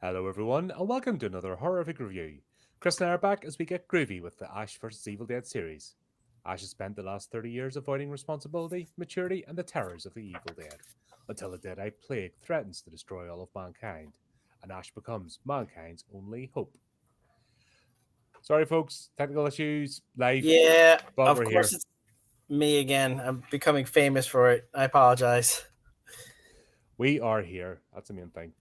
Hello, everyone, and welcome to another horrific review. Chris and I are back as we get groovy with the Ash vs. Evil Dead series. Ash has spent the last 30 years avoiding responsibility, maturity, and the terrors of the Evil Dead, until a dead-eye plague threatens to destroy all of mankind, and Ash becomes mankind's only hope. Sorry, folks, technical issues, life, Yeah, but of we're course here. it's me again. I'm becoming famous for it. I apologize. We are here. That's the main thing.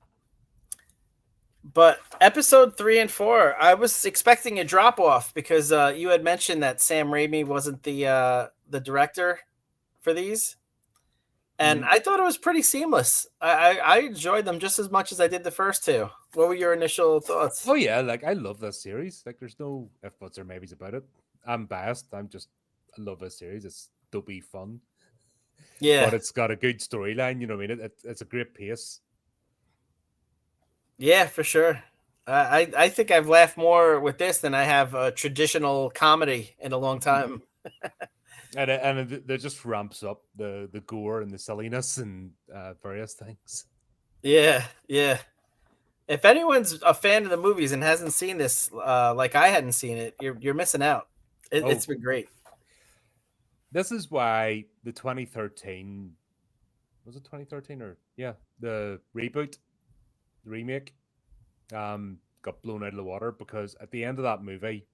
But episode 3 and 4, I was expecting a drop off because you had mentioned that Sam Raimi wasn't the director for these, and Mhm. I thought it was pretty seamless. I enjoyed them just as much as I did the first two. What were your initial thoughts? Oh, yeah, like, I love this series. Like, there's no if, buts, or maybes about it. I'm biased. I love this series. It's dopey fun. Yeah, But it's got a good storyline. You know what I mean? It's a great pace. yeah, for sure. I think I've laughed more with this than I have a traditional comedy in a long time. It just ramps up the gore and the silliness and various things. Yeah, yeah. If anyone's a fan of the movies and hasn't seen this, like I hadn't seen it, you're missing out. It's Oh, been great. this is why the 2013 was it 2013 or yeah the reboot, the remake, got blown out of the water because at the end of that movie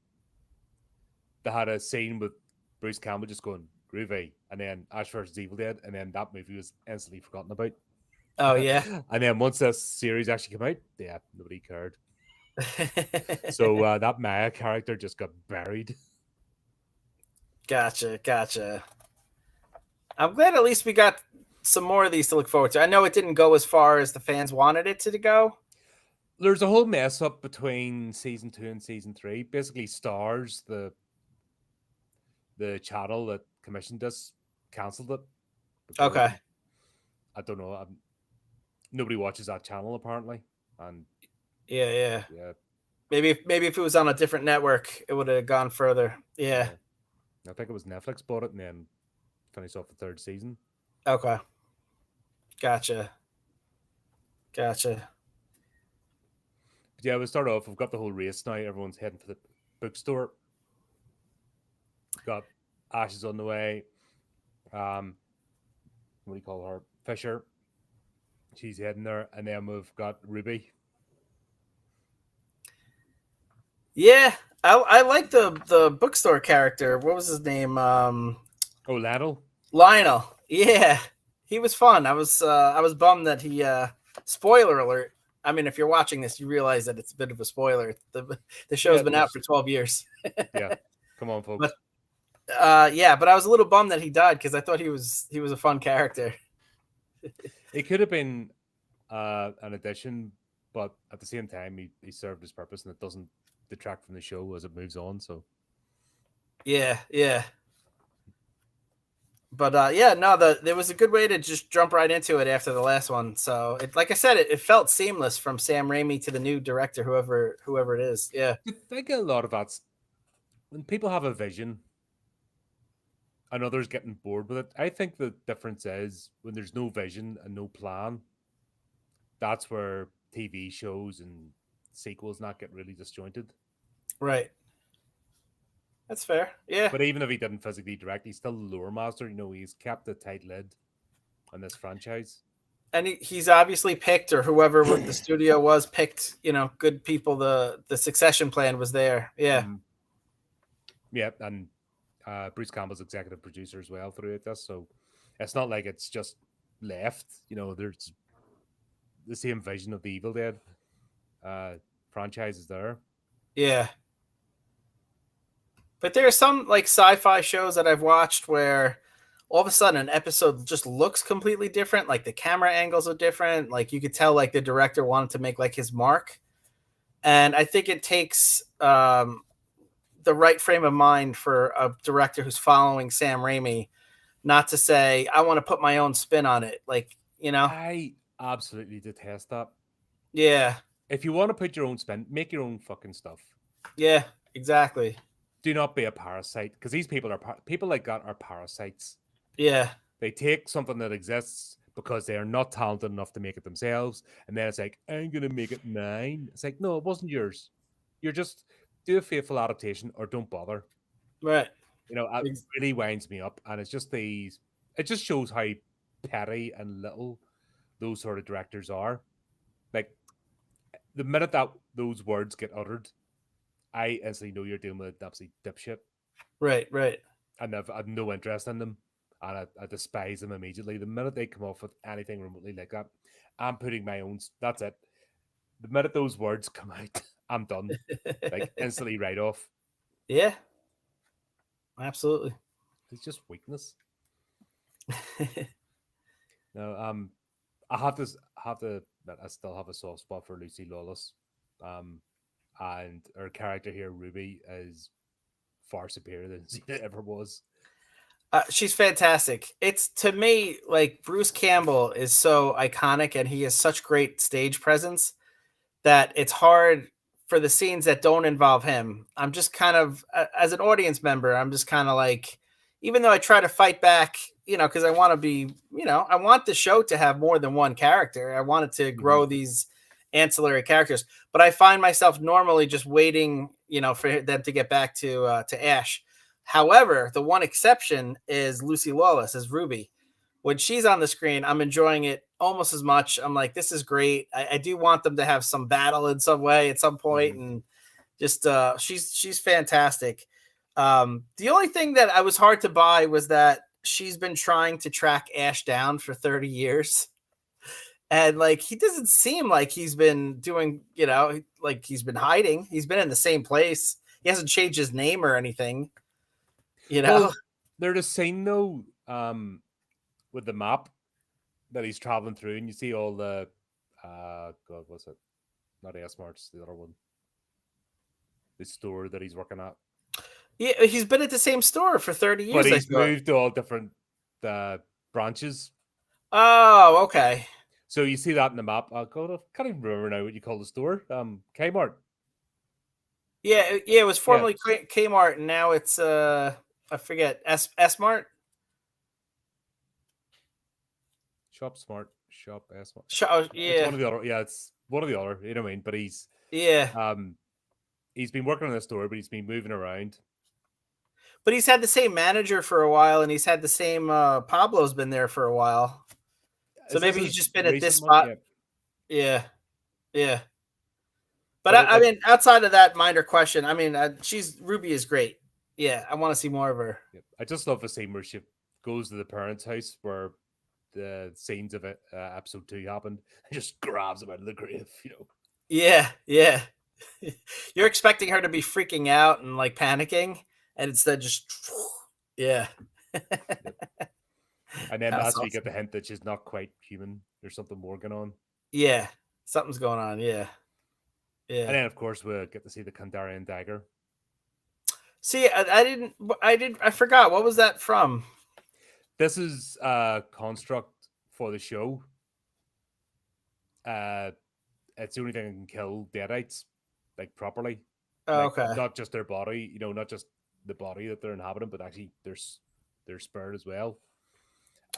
they had a scene with Bruce Campbell just going groovy, and then Ash vs Evil Dead, and then that movie was instantly forgotten about. Oh yeah, And then once this series actually came out, yeah, nobody cared. So that Maya character just got buried. gotcha, gotcha. I'm glad at least we got some more of these to look forward to. I know it didn't go as far as the fans wanted it to go. There's a whole mess up between season 2 and season 3. Basically, Stars, the channel that commissioned this, cancelled it because Okay. I don't know. Nobody watches that channel apparently, and Yeah, yeah. yeah, Maybe if it was on a different network, it would have gone further. Yeah. yeah. I think it was Netflix bought it and then finished off the third season. Okay. Gotcha. Gotcha. But yeah, we start off. We've got the whole race now. Everyone's heading for the bookstore. Got Ashes on the way. Um, what do you call her? Fisher. She's heading there, and then we've got Ruby. Yeah, I like the bookstore character. What was his name? Oh, Lionel. Lionel. Yeah, he was fun. I was bummed that he. Spoiler alert. I mean, if you're watching this, you realize that it's a bit of a spoiler. The show's Yeah, been out for 12 years. yeah. Come on, But folks. yeah, but I was a little bummed that he died because I thought he was a fun character. It could have been an addition, but at the same time, he served his purpose, and it doesn't detract from the show as it moves on. So Yeah, yeah. But yeah, no, there was a good way to just jump right into it after the last one. So, like I said, it felt seamless from Sam Raimi to the new director, whoever it is. Yeah, I think a lot of that's when people have a vision and others getting bored with it. I think the difference is when there's no vision and no plan. That's where TV shows and sequels not get really disjointed. right. That's fair. Yeah, But even if he didn't physically direct, he's still the lore master. You know, he's kept a tight lid on this franchise. and he's obviously picked, or whoever the studio was picked. Good people. The succession plan was there. Yeah, Mm, yeah, and Bruce Campbell's executive producer as well throughout this, so it's not like it's just left. You know, there's the same vision of the Evil Dead uh, franchise is there. yeah. But there are some like sci-fi shows that I've watched where all of a sudden an episode just looks completely different. Like the camera angles are different. Like you could tell like the director wanted to make like his mark. And I think it takes the right frame of mind for a director who's following Sam Raimi, not to say I want to put my own spin on it. Like I absolutely detest that. yeah, If you want to put your own spin, make your own fucking stuff. yeah, exactly, Do not be a parasite because these people are people like that are parasites. yeah, They take something that exists, because they are not talented enough to make it themselves. And then it's like, I'm going to make it mine. It's like, no, it wasn't yours. You're just do a faithful adaptation or don't bother. Right. It really winds me up. And it's just it just shows how petty and little those sort of directors are. Like, the minute that those words get uttered, I instantly know you're dealing with an absolute dipshit. Right. And I've no interest in them. And I despise them immediately. The minute they come off with anything remotely like that, I'm putting my own. That's it. The minute those words come out, I'm done. Like, instantly right off. Yeah. Absolutely. It's just weakness. No, I have to. I still have a soft spot for Lucy Lawless, and her character here, Ruby, is far superior than Zena ever was. She's fantastic. It's, to me, like, Bruce Campbell is so iconic and he has such great stage presence that it's hard for the scenes that don't involve him. I'm just kind of, as an audience member, I'm just kind of like, even though I try to fight back, because I want to be, I want the show to have more than one character. I want it to grow these ancillary characters, but I find myself normally just waiting, for them to get back to Ash. However, the one exception is Lucy Lawless as Ruby. When she's on the screen, I'm enjoying it almost as much. I'm like, this is great. I do want them to have some battle in some way at some point, and just she's fantastic. The only thing that I was hard to buy was that she's been trying to track Ash down for 30 years. And like, he doesn't seem like he's been doing, like he's been hiding. He's been in the same place. He hasn't changed his name or anything. Well, they're the same though, with the map that he's traveling through, and you see all the God, what's it? Not S-Marts, the other one. The store that he's working at. Yeah, he's been at the same store for 30 years. But he's moved to all different branches. Oh, okay. So you see that in the map. I can't even remember now what you call the store. Kmart. Yeah, it was formerly Kmart, and now it's I forget, S-Mart. Shop Smart. Shop S-Mart. Yeah. It's one of the other. Yeah, it's one of the other. You know what I mean? But he's been working on this store, but he's been moving around. But he's had the same manager for a while, and he's had the same Pablo's been there for a while. So maybe he's just been at this spot. Yeah. But I mean, outside of that minor question, I mean, Ruby is great. Yeah, I want to see more of her. I just love the scene where she goes to the parents' house where the scenes of it, episode 2 happened, and just grabs him out of the grave. Yeah. You're expecting her to be freaking out and like panicking, and instead just yeah. And then last week, get the hint that she's not quite human. There's something more going on. Yeah, something's going on. Yeah. And then, of course, we'll get to see the Kandarian dagger. See, I forgot. What was that from? This is a construct for the show. It's the only thing that can kill deadites, like, properly. Okay. Not just their body, not just the body that they're inhabiting, but actually their spirit as well.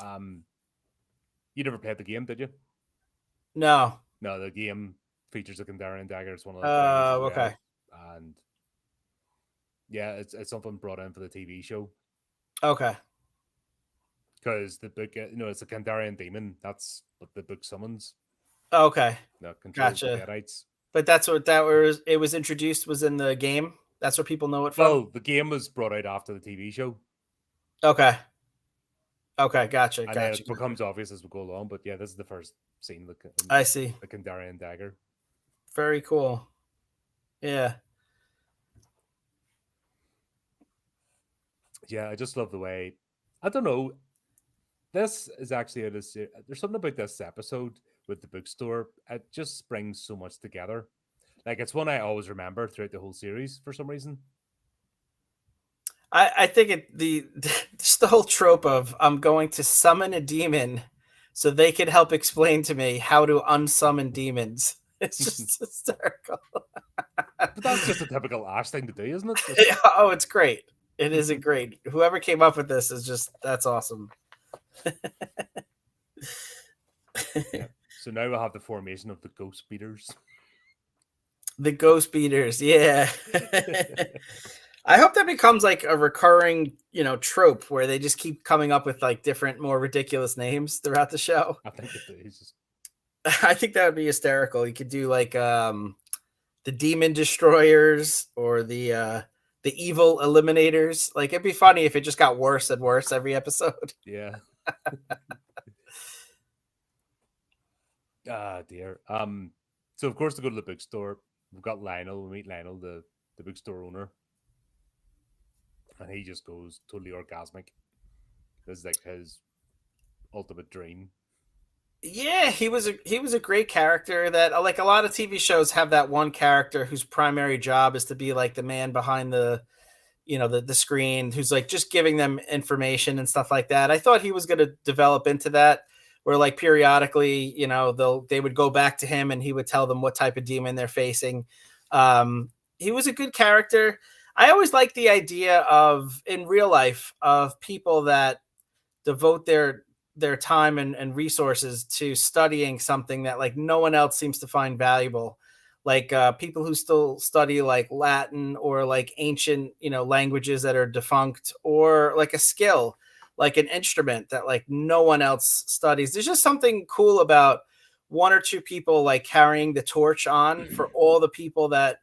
You never played the game, did you? No, the game features a Kandarian dagger. It's one of the okay. And yeah, it's something brought in for the TV show. Okay. Because the book, it's a Kandarian demon. That's what the book summons. Okay. Gotcha. The Deadites. But that's what it was introduced, was in the game. That's where people know it from. Well, the game was brought out after the TV show. Okay, gotcha. And then it becomes obvious as we go along. But yeah, this is the first scene. I see. The Kandarian dagger. Very cool. Yeah. Yeah, I just love the way. I don't know. This is actually there's something about this episode with the bookstore. It just brings so much together. Like, it's one I always remember throughout the whole series for some reason. I think just the whole trope of I'm going to summon a demon so they can help explain to me how to unsummon demons. It's just hysterical. But that's just a typical Ash thing to do, isn't it? Oh, it's great. It isn't great. Whoever came up with this that's awesome. Yeah. So now we'll have the formation of the ghost beaters. The ghost beaters, yeah. I hope that becomes like a recurring, trope where they just keep coming up with like different, more ridiculous names throughout the show. I think it is. Just... I think that would be hysterical. You could do like the demon destroyers or the evil eliminators. Like it'd be funny if it just got worse and worse every episode. Yeah. Ah, dear. So of course they go to the bookstore. We've got Lionel. We meet Lionel, the bookstore owner, and he just goes totally orgasmic. This is like his ultimate dream. Yeah, he was a great character that like a lot of TV shows have that one character whose primary job is to be like the man behind the the screen who's like just giving them information and stuff like that. I thought he was going to develop into that where like periodically, they would go back to him and he would tell them what type of demon they're facing. He was a good character. I always like the idea of in real life of people that devote their time and resources to studying something that like no one else seems to find valuable, like people who still study like Latin or like ancient languages that are defunct, or like a skill like an instrument that like no one else studies. There's just something cool about one or two people like carrying the torch on for all the people that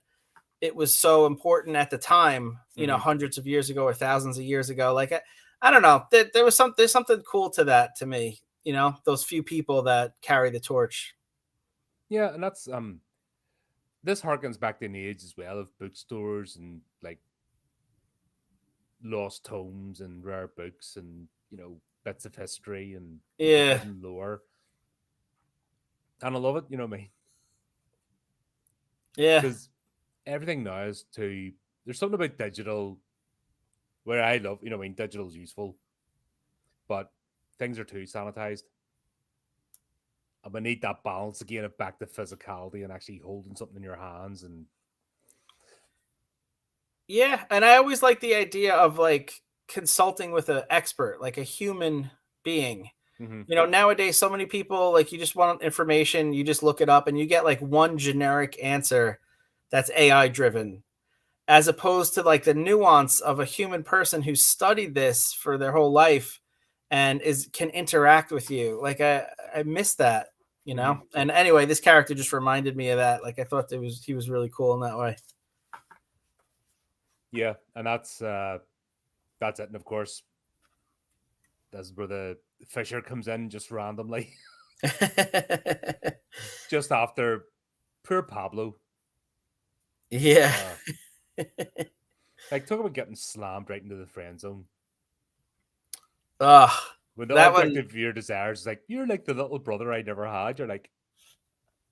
it was so important at the time, hundreds of years ago or thousands of years ago. Like I don't know. There's something cool to that to me. Those few people that carry the torch. Yeah, and that's this harkens back to an age as well of bookstores and like lost tomes and rare books and bits of history and Yeah, hidden lore. And I love it, you know what I mean? yeah, Because everything now is there's something about digital where I love, what I mean, digital's useful, but things are too sanitized. And we need that balance again of back to physicality and actually holding something in your hands. And yeah. And I always like the idea of like consulting with an expert, like a human being. mhm. Nowadays, so many people like you just want information, you just look it up, and you get like one generic answer that's AI driven, as opposed to like the nuance of a human person who studied this for their whole life and can interact with you. Like I miss that, Mhm. And anyway, this character just reminded me of that. Like I thought he was really cool in that way. Yeah, and that's it. And of course, that's where the Fisher comes in just randomly, just after poor Pablo. Yeah. Like talk about getting slammed right into the friend zone. Ugh, When the that object one. of your desires is like, you're like the little brother I never had. You're like,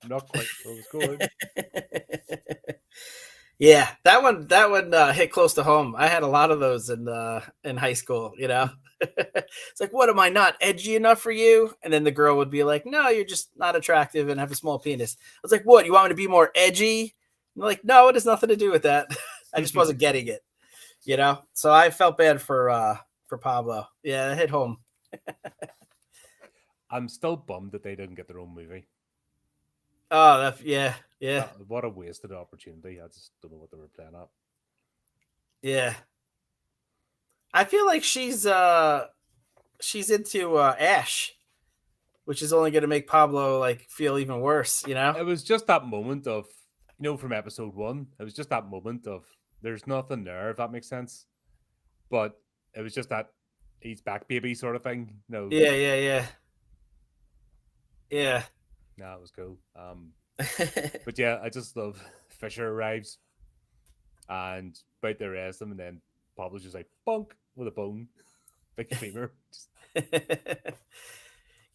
not quite where I was going. Yeah, that one hit close to home. I had a lot of those in high school. It's like, what, am I not edgy enough for you? And then the girl would be like, no, you're just not attractive and have a small penis. I was like, what? You want me to be more edgy? And like, no, it has nothing to do with that. I just wasn't getting it. So I felt bad for Pablo. Yeah, it hit home. I'm still bummed that they didn't get their own movie. Oh, yeah. What a wasted opportunity. I just don't know what they were playing at. Yeah. I feel like she's into Ash, which is only going to make Pablo like feel even worse. It was just that moment of, from episode 1, it was just that moment of there's nothing there, if that makes sense. But it was just that he's back, baby, sort of thing. Yeah. Nah, it was cool. But yeah, I just love Fisher arrives and about to arrest him, and then Pablo's just like bonk with a bone, big femur.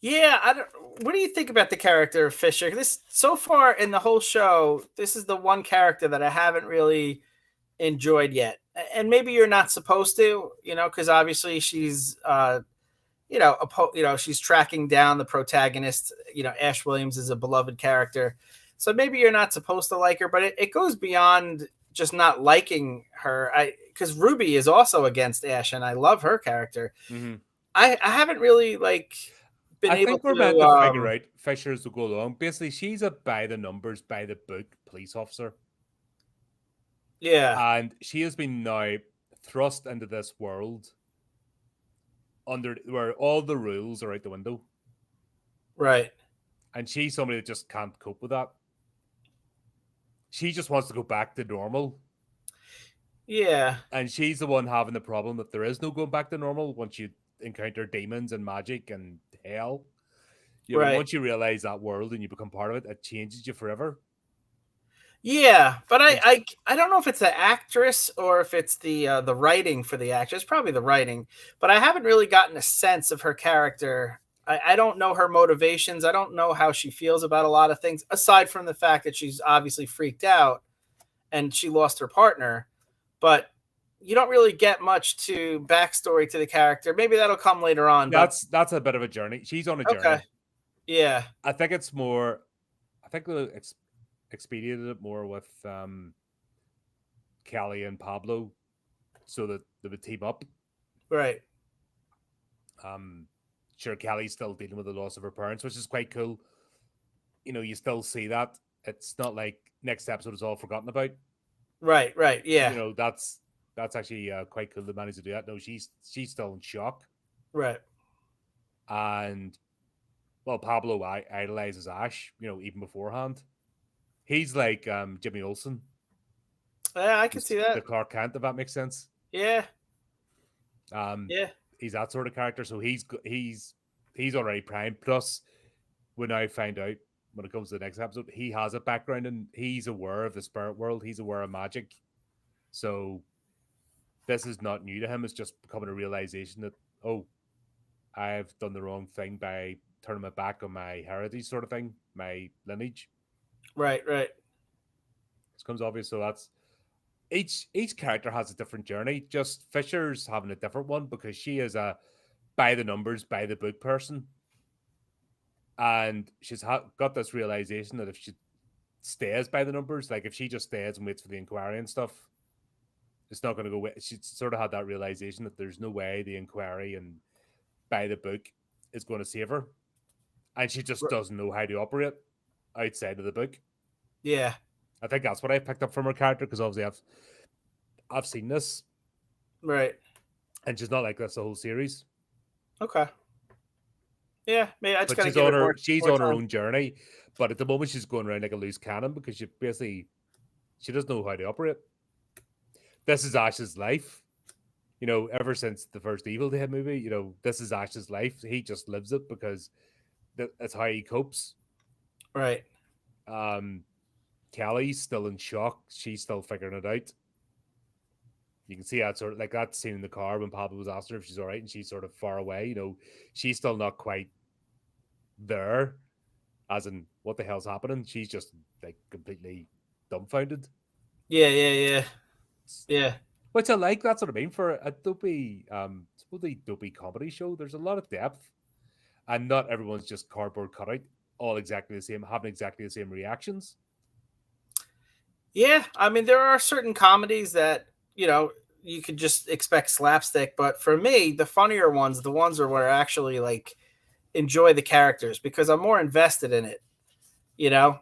Yeah, what do you think about the character of Fisher? This so far in the whole show, this is the one character that I haven't really enjoyed yet. And maybe you're not supposed to, because obviously she's she's tracking down the protagonist. Ash Williams is a beloved character. So maybe you're not supposed to like her, but it goes beyond just not liking her. Because Ruby is also against Ash, and I love her character. Mm-hmm. I haven't really like been I able think we're meant to to figure out Fisher as we go along. Basically, she's a by the numbers, by the book police officer. yeah, And she has been now thrust into this world under where all the rules are out the window. right. And she's somebody that just can't cope with that. She just wants to go back to normal. Yeah. And she's the one having the problem that there is no going back to normal once you encounter demons and magic and hell. You know, Right. once you realize that world and you become part of it, it changes you forever. Yeah, but And I don't know if it's the actress or if it's the writing for the actress. Probably the writing, but I haven't really gotten a sense of her character. I don't know her motivations. I don't know how she feels about a lot of things, aside from the fact that she's obviously freaked out and she lost her partner. But you don't really get much to backstory to the character. Maybe that'll come later on. But that's a bit of a journey. She's on a okay, journey. yeah, I think it's more. I think they expedited it more with Kelly and Pablo, so that they would team up. right, Sure, Kelly's still dealing with the loss of her parents, which is quite cool. You know, you still see that. It's not like next episode is all forgotten about. right, right, You yeah, know, that's actually quite cool. They managed to do that. No, she's still in shock, right. and well, Pablo idolizes Ash. You know, even beforehand, he's like Jimmy Olsen. Yeah, I can He's see that. the Clark Kent, if that makes sense. Yeah, Um, yeah, he's that sort of character, so he's already primed. Plus, we now find out when it comes to the next episode, he has a background and he's aware of the spirit world. He's aware of magic, so this is not new to him. It's just becoming a realization that I've done the wrong thing by turning my back on my heritage, sort of thing, my lineage. right, right. This comes obvious, so that's each character has a different journey. Just Fisher's having a different one because she is a by the numbers, by the book person, and she's got this realization that if she stays by the numbers, like if she just stays and waits for the inquiry and stuff, it's not going to go. She sort of had that realization that there's no way the inquiry and by the book is going to save her, and she just doesn't know how to operate outside of the book. Yeah. I think that's what I picked up from her character because obviously I've seen this, Right. and she's not like this the whole series. Okay. Yeah, maybe I just But gotta she's give on it her more. she's more on her time. own journey. But at the moment, she's going around like a loose cannon because she doesn't know how to operate. This is Ash's life. You know, ever since the first Evil Dead movie, you know, this is Ash's life. He just lives it because that's how he copes. Right. Kelly's still in shock. She's still figuring it out. You can see that sort of like that scene in the car when Pablo was asking her if she's all right and she's sort of far away. You know, she's still not quite there, as in what the hell's happening. She's just like completely dumbfounded. Yeah, yeah, yeah. Yeah. Which I like. That's what I mean for a dopey, supposedly dopey comedy show. There's a lot of depth, and not everyone's just cardboard cutout, all exactly the same, having exactly the same reactions. Yeah. I mean, there are certain comedies that, you could just expect slapstick, but for me, the funnier ones, the ones where I actually like enjoy the characters because I'm more invested in it.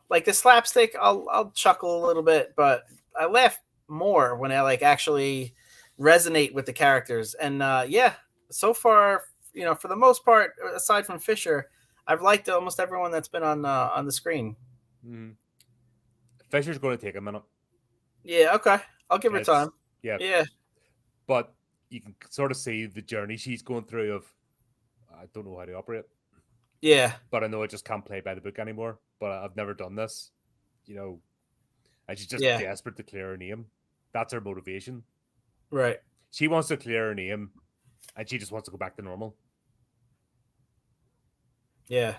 Like the slapstick, I'll chuckle a little bit, but I laugh more when I like actually resonate with the characters. And yeah, so far, for the most part, aside from Fisher, I've liked almost everyone that's been on the screen. Mm. Fisher's going to take a minute. Yeah, okay, I'll give her time. Yeah, but you can sort of see the journey she's going through of I don't know how to operate. Yeah, but I know I just can't play by the book anymore. But I've never done this, and she's just desperate to clear her name. That's her motivation. Right. She wants to clear her name, and she just wants to go back to normal. Yeah.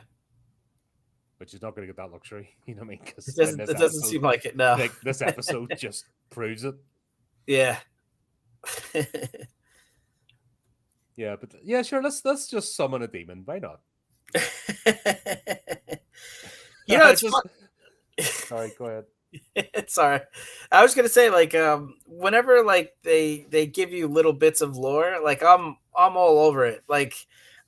But she's not going to get that luxury, you know what I mean? Because it doesn't seem like it. No. Like this episode just proves it. Yeah. Yeah, but yeah, sure. Let's just summon a demon. Why not? It's just... fun. Sorry, go ahead. It's all right. I was gonna say, like, whenever like they give you little bits of lore, like I'm all over it. Like,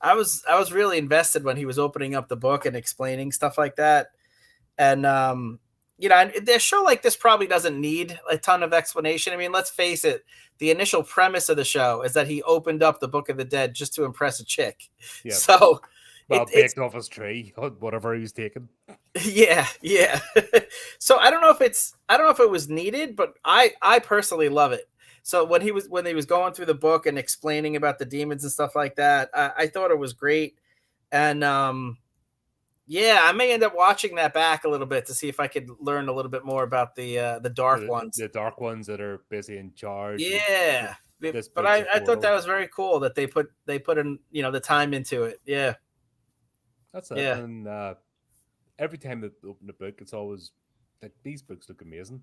I was really invested when he was opening up the book and explaining stuff like that. And a show like this probably doesn't need a ton of explanation. I mean, let's face it, the initial premise of the show is that he opened up the Book of the Dead just to impress a chick. Yeah. So Well, it's baked off his tree, whatever he was taking. yeah. So I don't know if it was needed, but I personally love it. So when he was going through the book and explaining about the demons and stuff like that, I thought it was great. And yeah, I may end up watching that back a little bit to see if I could learn a little bit more about the dark ones. The dark ones that are busy in charge. Yeah, This but breaks a I thought that portal. was very cool that they put in the time into it. Yeah, That's it. yeah. And every time they open a book, it's always like these books look amazing.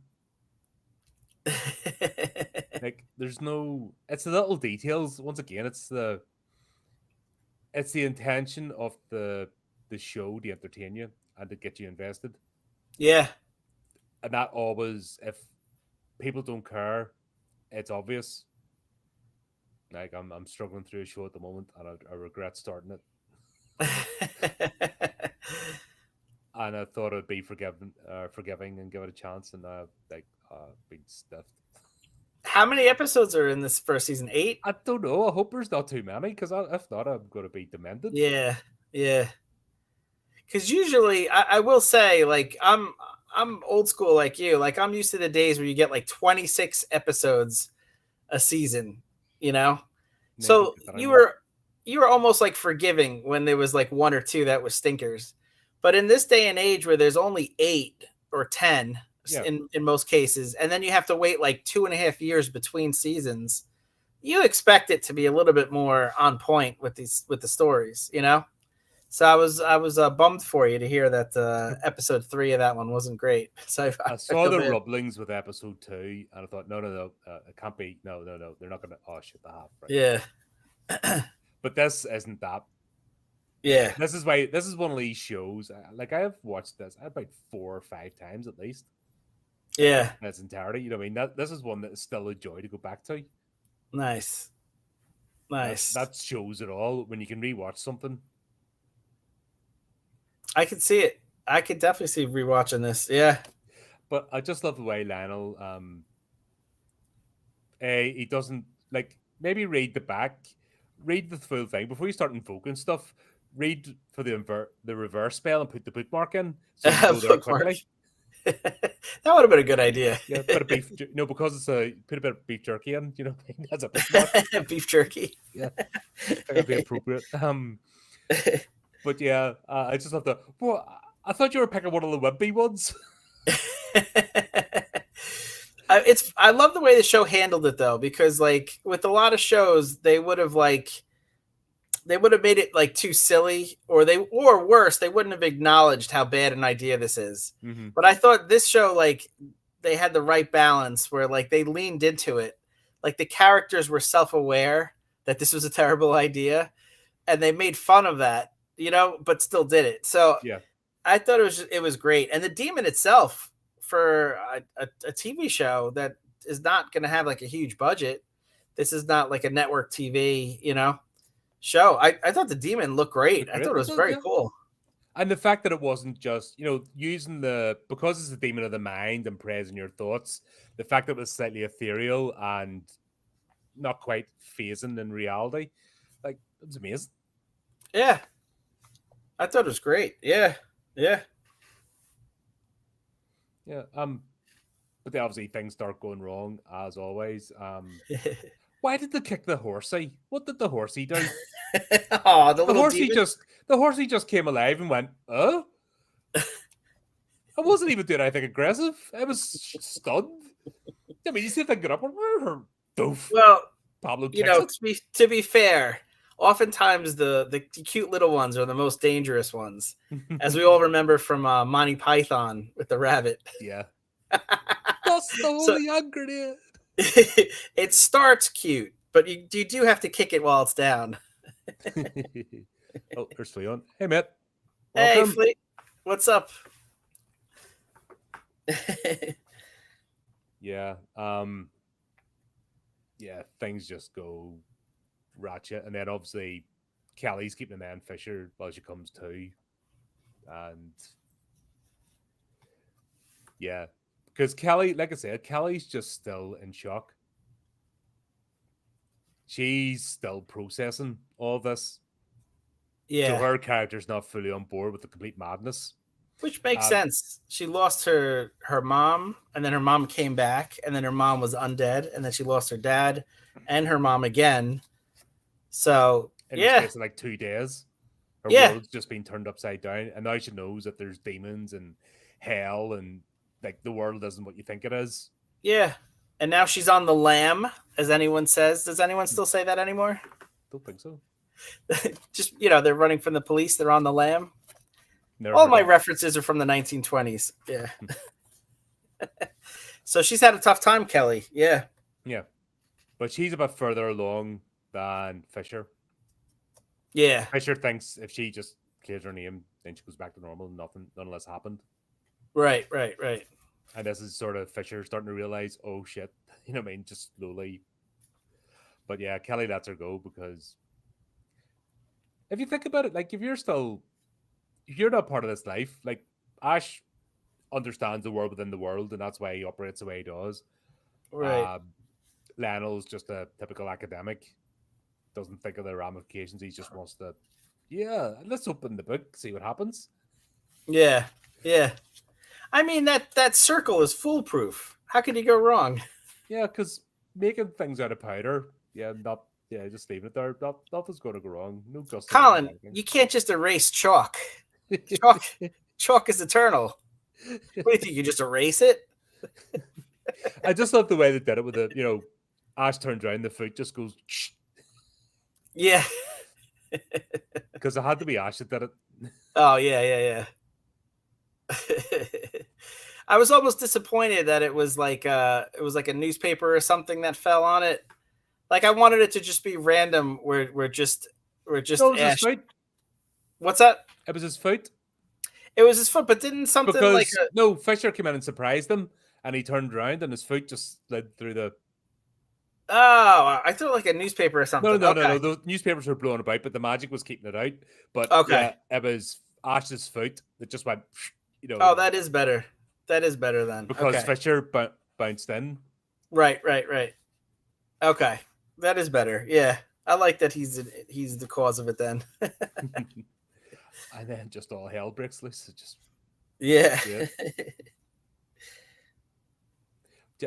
Like there's no, it's the little details. Once again, it's the intention of the show to entertain you and to get you invested. Yeah, And that always, if people don't care, it's obvious. Like I'm struggling through a show at the moment, and I regret starting it. And I thought I'd be forgiving and give it a chance, and been stiffed. How many episodes are in this first season? 8? I don't know. I hope there's not too many, because if not, I'm going to be demented. Yeah, yeah. Because usually, I will say, like I'm old school like you. Like I'm used to the days where you get like 26 episodes a season. You know, No, you don't so get that you anymore. were almost like forgiving when there was like 1 or 2 that was stinkers. But in this day and age where there's only 8 or 10 Yeah, in most cases, and then you have to wait like 2.5 years between seasons, you expect it to be a little bit more on point with the stories, you know. So I was bummed for you to hear that episode 3 of that one wasn't great. So I I saw feel the bad. rumblings with episode 2, and I thought, no, it can't be. No, they're not going to. Oh shit, they have right. Yeah, But this isn't that. yeah, This is why this is one of these shows. Like I have watched this about 4 or 5 times at least yeah. in its entirety. You know what I mean? This is one that is still a joy to go back to. Nice, nice. That shows it all when you can rewatch something. I can see it. I could definitely see rewatching this. Yeah. But I just love the way Lionel, he doesn't like maybe read the back, read the full thing before you start invoking stuff. Read for the reverse spell and put the bookmark in so you can go there Bookmark. quickly. That would have been a good idea. Yeah, bit of beef. No, because it's put a bit of beef jerky in. You know, that's a bookmark. Beef jerky. Yeah, that'd be appropriate. But yeah, I just love the. Well, I thought you were picking one of the wimpy ones. I love the way the show handled it though, because like with a lot of shows, they would have made it like too silly, or worse, they wouldn't have acknowledged how bad an idea this is. Mm-hmm. But I thought this show, like, they had the right balance where like they leaned into it. Like the characters were self-aware that this was a terrible idea, and they made fun of that, but still did it. So Yeah, I thought it was great. And the demon itself, for a TV show that is not going to have like a huge budget, this is not like a network TV, show. I thought the demon looked great. I thought it was very cool. and the fact that it wasn't just using because it's a demon of the mind and preys on your thoughts. The fact that it was slightly ethereal and not quite phasing in reality, like it was amazing. Yeah, I thought it was great. Yeah. Yeah. But then obviously things start going wrong as always. Why did they kick the horsey? What did the horsey do? Oh, the little horsey demon. the horsey just came alive and went, oh. I wasn't even doing anything aggressive. I was stunned. I mean, you see if I get up, doof. Well, Pablo kicks it. to be fair, oftentimes the cute little ones are the most dangerous ones, as we all remember from Monty Python with the rabbit. Yeah. That's the holy hand grenade. It starts cute, but you do have to kick it while it's down. Oh, there's Fleon. Hey, Matt. Welcome. Hey, Welcome. Fleet. What's up? Yeah. Yeah, things just go ratchet. And then obviously Kelly's keeping an eye on Fisher while she comes to, and yeah, because Kelly, like I said, Kelly's just still in shock. She's still processing all this. Yeah. So her character's not fully on board with the complete madness. Which makes sense. She lost her mom, and then her mom came back, and then her mom was undead, and then she lost her dad and her mom again. So in the space of like 2 days, her world's just been turned upside down, and now she knows that there's demons and hell, and like the world isn't what you think it is. Yeah, and now she's on the lam, as anyone says. Does anyone still say that anymore? Don't think so. Just they're running from the police. They're on the lam. All my references are from the 1920s. Yeah. So she's had a tough time, Kelly. Yeah. Yeah. But she's a bit further along than Fisher. Yeah. Fisher thinks if she just clears her name, then she goes back to normal. None less happened. Right. And this is sort of Fisher starting to realize, oh shit, just slowly. But yeah, Kelly lets her go because if you think about it, like if you're not part of this life, like Ash understands the world within the world, and that's why he operates the way he does. Right. Lionel's just a typical academic, doesn't think of the ramifications. He just wants to, let's open the book, see what happens. Yeah. I mean that circle is foolproof. How could you go wrong? Yeah, because making things out of powder, just leaving it there. Nothing's going to go wrong. No dust. Colin, you can't just erase chalk. Chalk is eternal. What do you think? You just erase it? I just love the way they did it with the, Ash turns around, the foot just goes. Shh. Yeah. Because it had to be Ash that did it. Oh yeah. I was almost disappointed that it was like a newspaper or something that fell on it. Like I wanted it to just be random. We're just. No, it was Ash. his foot. What's that? It was his foot. It was his foot, but didn't something no, Fisher came in and surprised him, and he turned around and his foot just slid through the. Oh, I thought like a newspaper or something. No. The newspapers were blowing about, but the magic was keeping it out. But it was Ash's foot that just went. Oh, that is better. That is better then. Because Fisher bounced in. Right. Okay, that is better. Yeah, I like that he's the cause of it then. And then just all hell breaks loose. Yeah.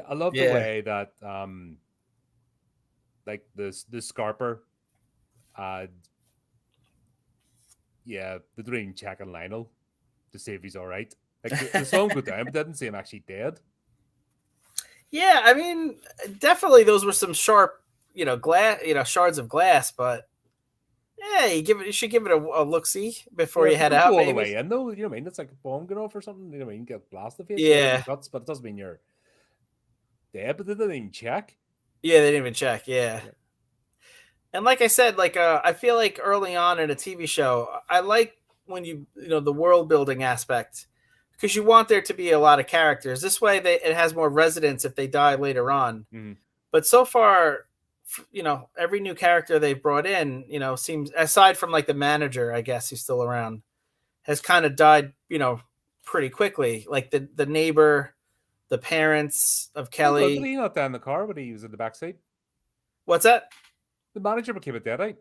I love the way that like the Scarper the dream checking Lionel to see if he's all right. Like the song go down, but didn't see him actually dead. Yeah, I mean, definitely those were some sharp, glass, shards of glass, but yeah, you should give it a look-see before you head out. All the way in, though. You know what I mean? It's like a bomb going off or something. You know what I mean? Get blasted face. Yeah. Guts, but it doesn't mean you're dead. But they didn't even check. Yeah, they didn't even check. Yeah. And like I said, I feel like early on in a TV show, I like when the world building aspect, because you want there to be a lot of characters. This way, it has more resonance if they die later on. Mm-hmm. But so far, every new character they've brought in, seems, aside from like the manager, I guess who's still around, has kind of died, pretty quickly. Like the neighbor, the parents of Kelly. Did he not die in the car when he was in the backseat? What's that? The manager became a deadite.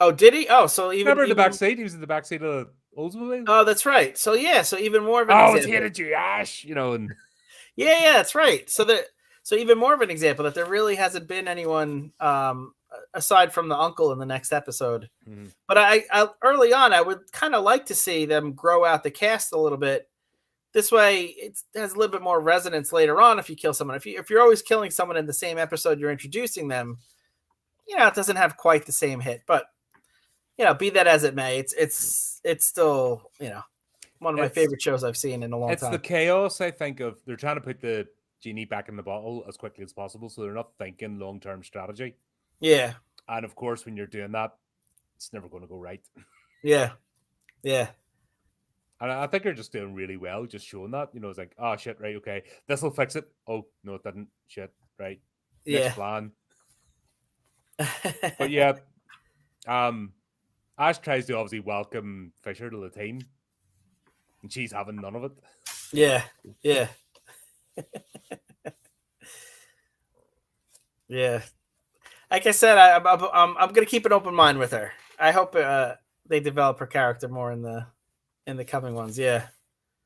Oh, did he? Oh, so remember in the backseat? He was in the backseat of the Oldsmobile. Oh, that's right. So so even more of an example. It's hated you, Ash. And yeah, that's right. So even more of an example that there really hasn't been anyone aside from the uncle in the next episode. Mm-hmm. But I early on, I would kind of like to see them grow out the cast a little bit. This way, it has a little bit more resonance later on if you kill someone. If you're always killing someone in the same episode you're introducing them, it doesn't have quite the same hit. But be that as it may, it's still one of my favorite shows I've seen in a long time. It's the chaos, I think, of they're trying to put the genie back in the bottle as quickly as possible, so they're not thinking long-term strategy. Yeah. And of course, when you're doing that, it's never going to go right. Yeah. And I think they're just doing really well, just showing that. It's like, oh, shit, right, okay. This will fix it. Oh, no, it didn't. Shit, right. Next plan. But yeah, Ash tries to obviously welcome Fisher to the team, and she's having none of it. Yeah, yeah, yeah. Like I said, I'm gonna keep an open mind with her. I hope they develop her character more in the coming ones. Yeah,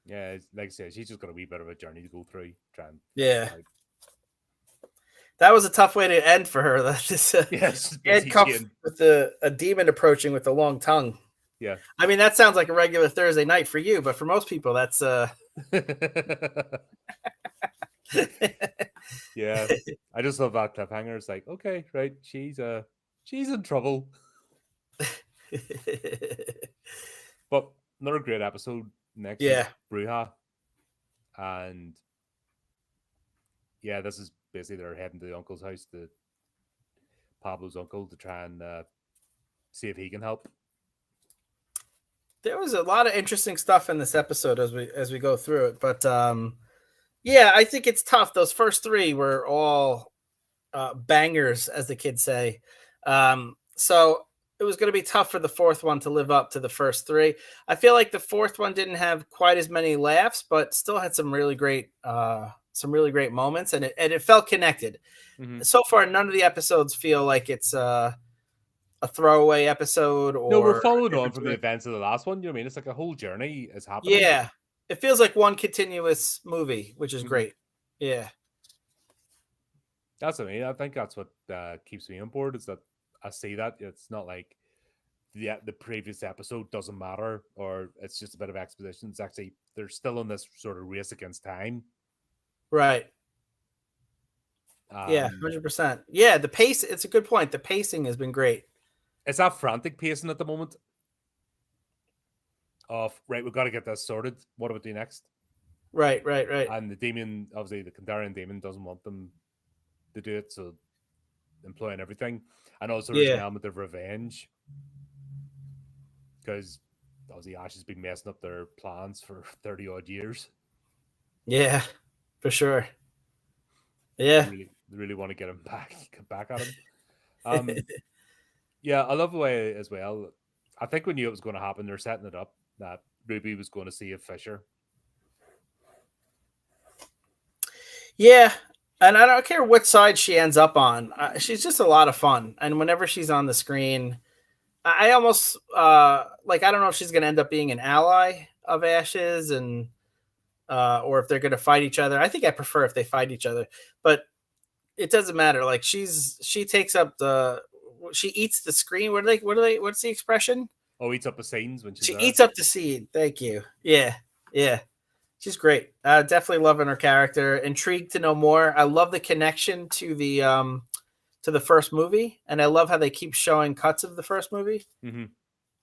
Yeah, like I said, she's just got a wee bit of a journey to go through. Try and figure yeah. it out. That was a tough way to end for her. This Yeah, she's busy handcuffed seeing. with a demon approaching with a long tongue. Yeah. I mean, that sounds like a regular Thursday night for you, but for most people, that's Yeah, I just love that cliffhanger. It's like, okay, right, she's in trouble. But another great episode next is yeah, Bruja, and yeah, this is basically they're heading to the uncle's house, the Pablo's uncle, to try and see if he can help. there was a lot of interesting stuff in this episode as we go through it, but yeah, I think it's tough. Those first three were all bangers, as the kids say. So it was going to be tough for the fourth one to live up to the first three. I feel like the fourth one didn't have quite as many laughs, but still had some really great moments, and it felt connected. Mm-hmm. So far, none of the episodes feel like it's a throwaway episode No, we're or following on from the events of the last one. You know what I mean? It's like a whole journey is happening. yeah. It feels like one continuous movie, which is Mm-hmm. great. Yeah. That's what I mean. I think that's what keeps me on board. Is that I see that it's not like the previous episode doesn't matter or it's just a bit of exposition. It's actually they're still in this sort of race against time. Right. Yeah, 100%. Yeah, the pace, it's a good point. The pacing has been great. It's that frantic pacing at the moment. Of right, we've got to get this sorted. What do we do next? Right. And the demon, obviously, the Kandarian demon doesn't want them to do it, so employing everything. And also, there's an element of revenge because obviously Ash has been messing up their plans for 30 odd years. Yeah, for sure. Yeah. They really want to get back at him. Yeah, I love the way as well. I think we knew it was going to happen. They're setting it up that Ruby was going to see a Fisher. Yeah, and I don't care what side she ends up on. She's just a lot of fun, and whenever she's on the screen, I almost like I don't know if she's going to end up being an ally of Ash's and or if they're going to fight each other. I think I prefer if they fight each other, but it doesn't matter. Like she takes up she eats the screen. What's the expression? Oh, eats up the scenes when she there. Eats up the seed. Thank you. Yeah. She's great. Definitely loving her character. Intrigued to know more. I love the connection to the first movie, and I love how they keep showing cuts of the first movie. Mm-hmm.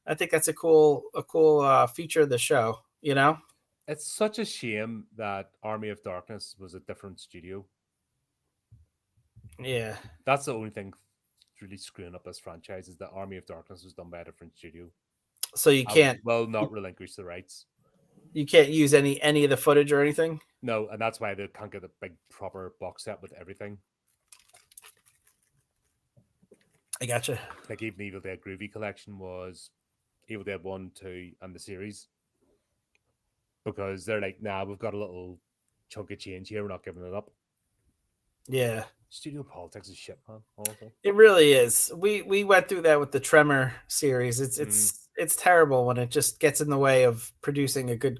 I think that's a cool feature of the show. You know, it's such a shame that Army of Darkness was a different studio. Yeah, that's the only thing really screwing up this franchise is that Army of Darkness was done by a different studio. So you can't not relinquish the rights. You can't use any of the footage or anything. No, and that's why they can't get a big proper box set with everything. I gotcha. Like even Evil Dead Groovy collection was Evil Dead 1, 2, and the series. Because they're like, nah, we've got a little chunk of change here. We're not giving it up. Yeah. Studio politics is shit, man. Honestly. It really is. We went through that with the Tremor series. It's terrible when it just gets in the way of producing a good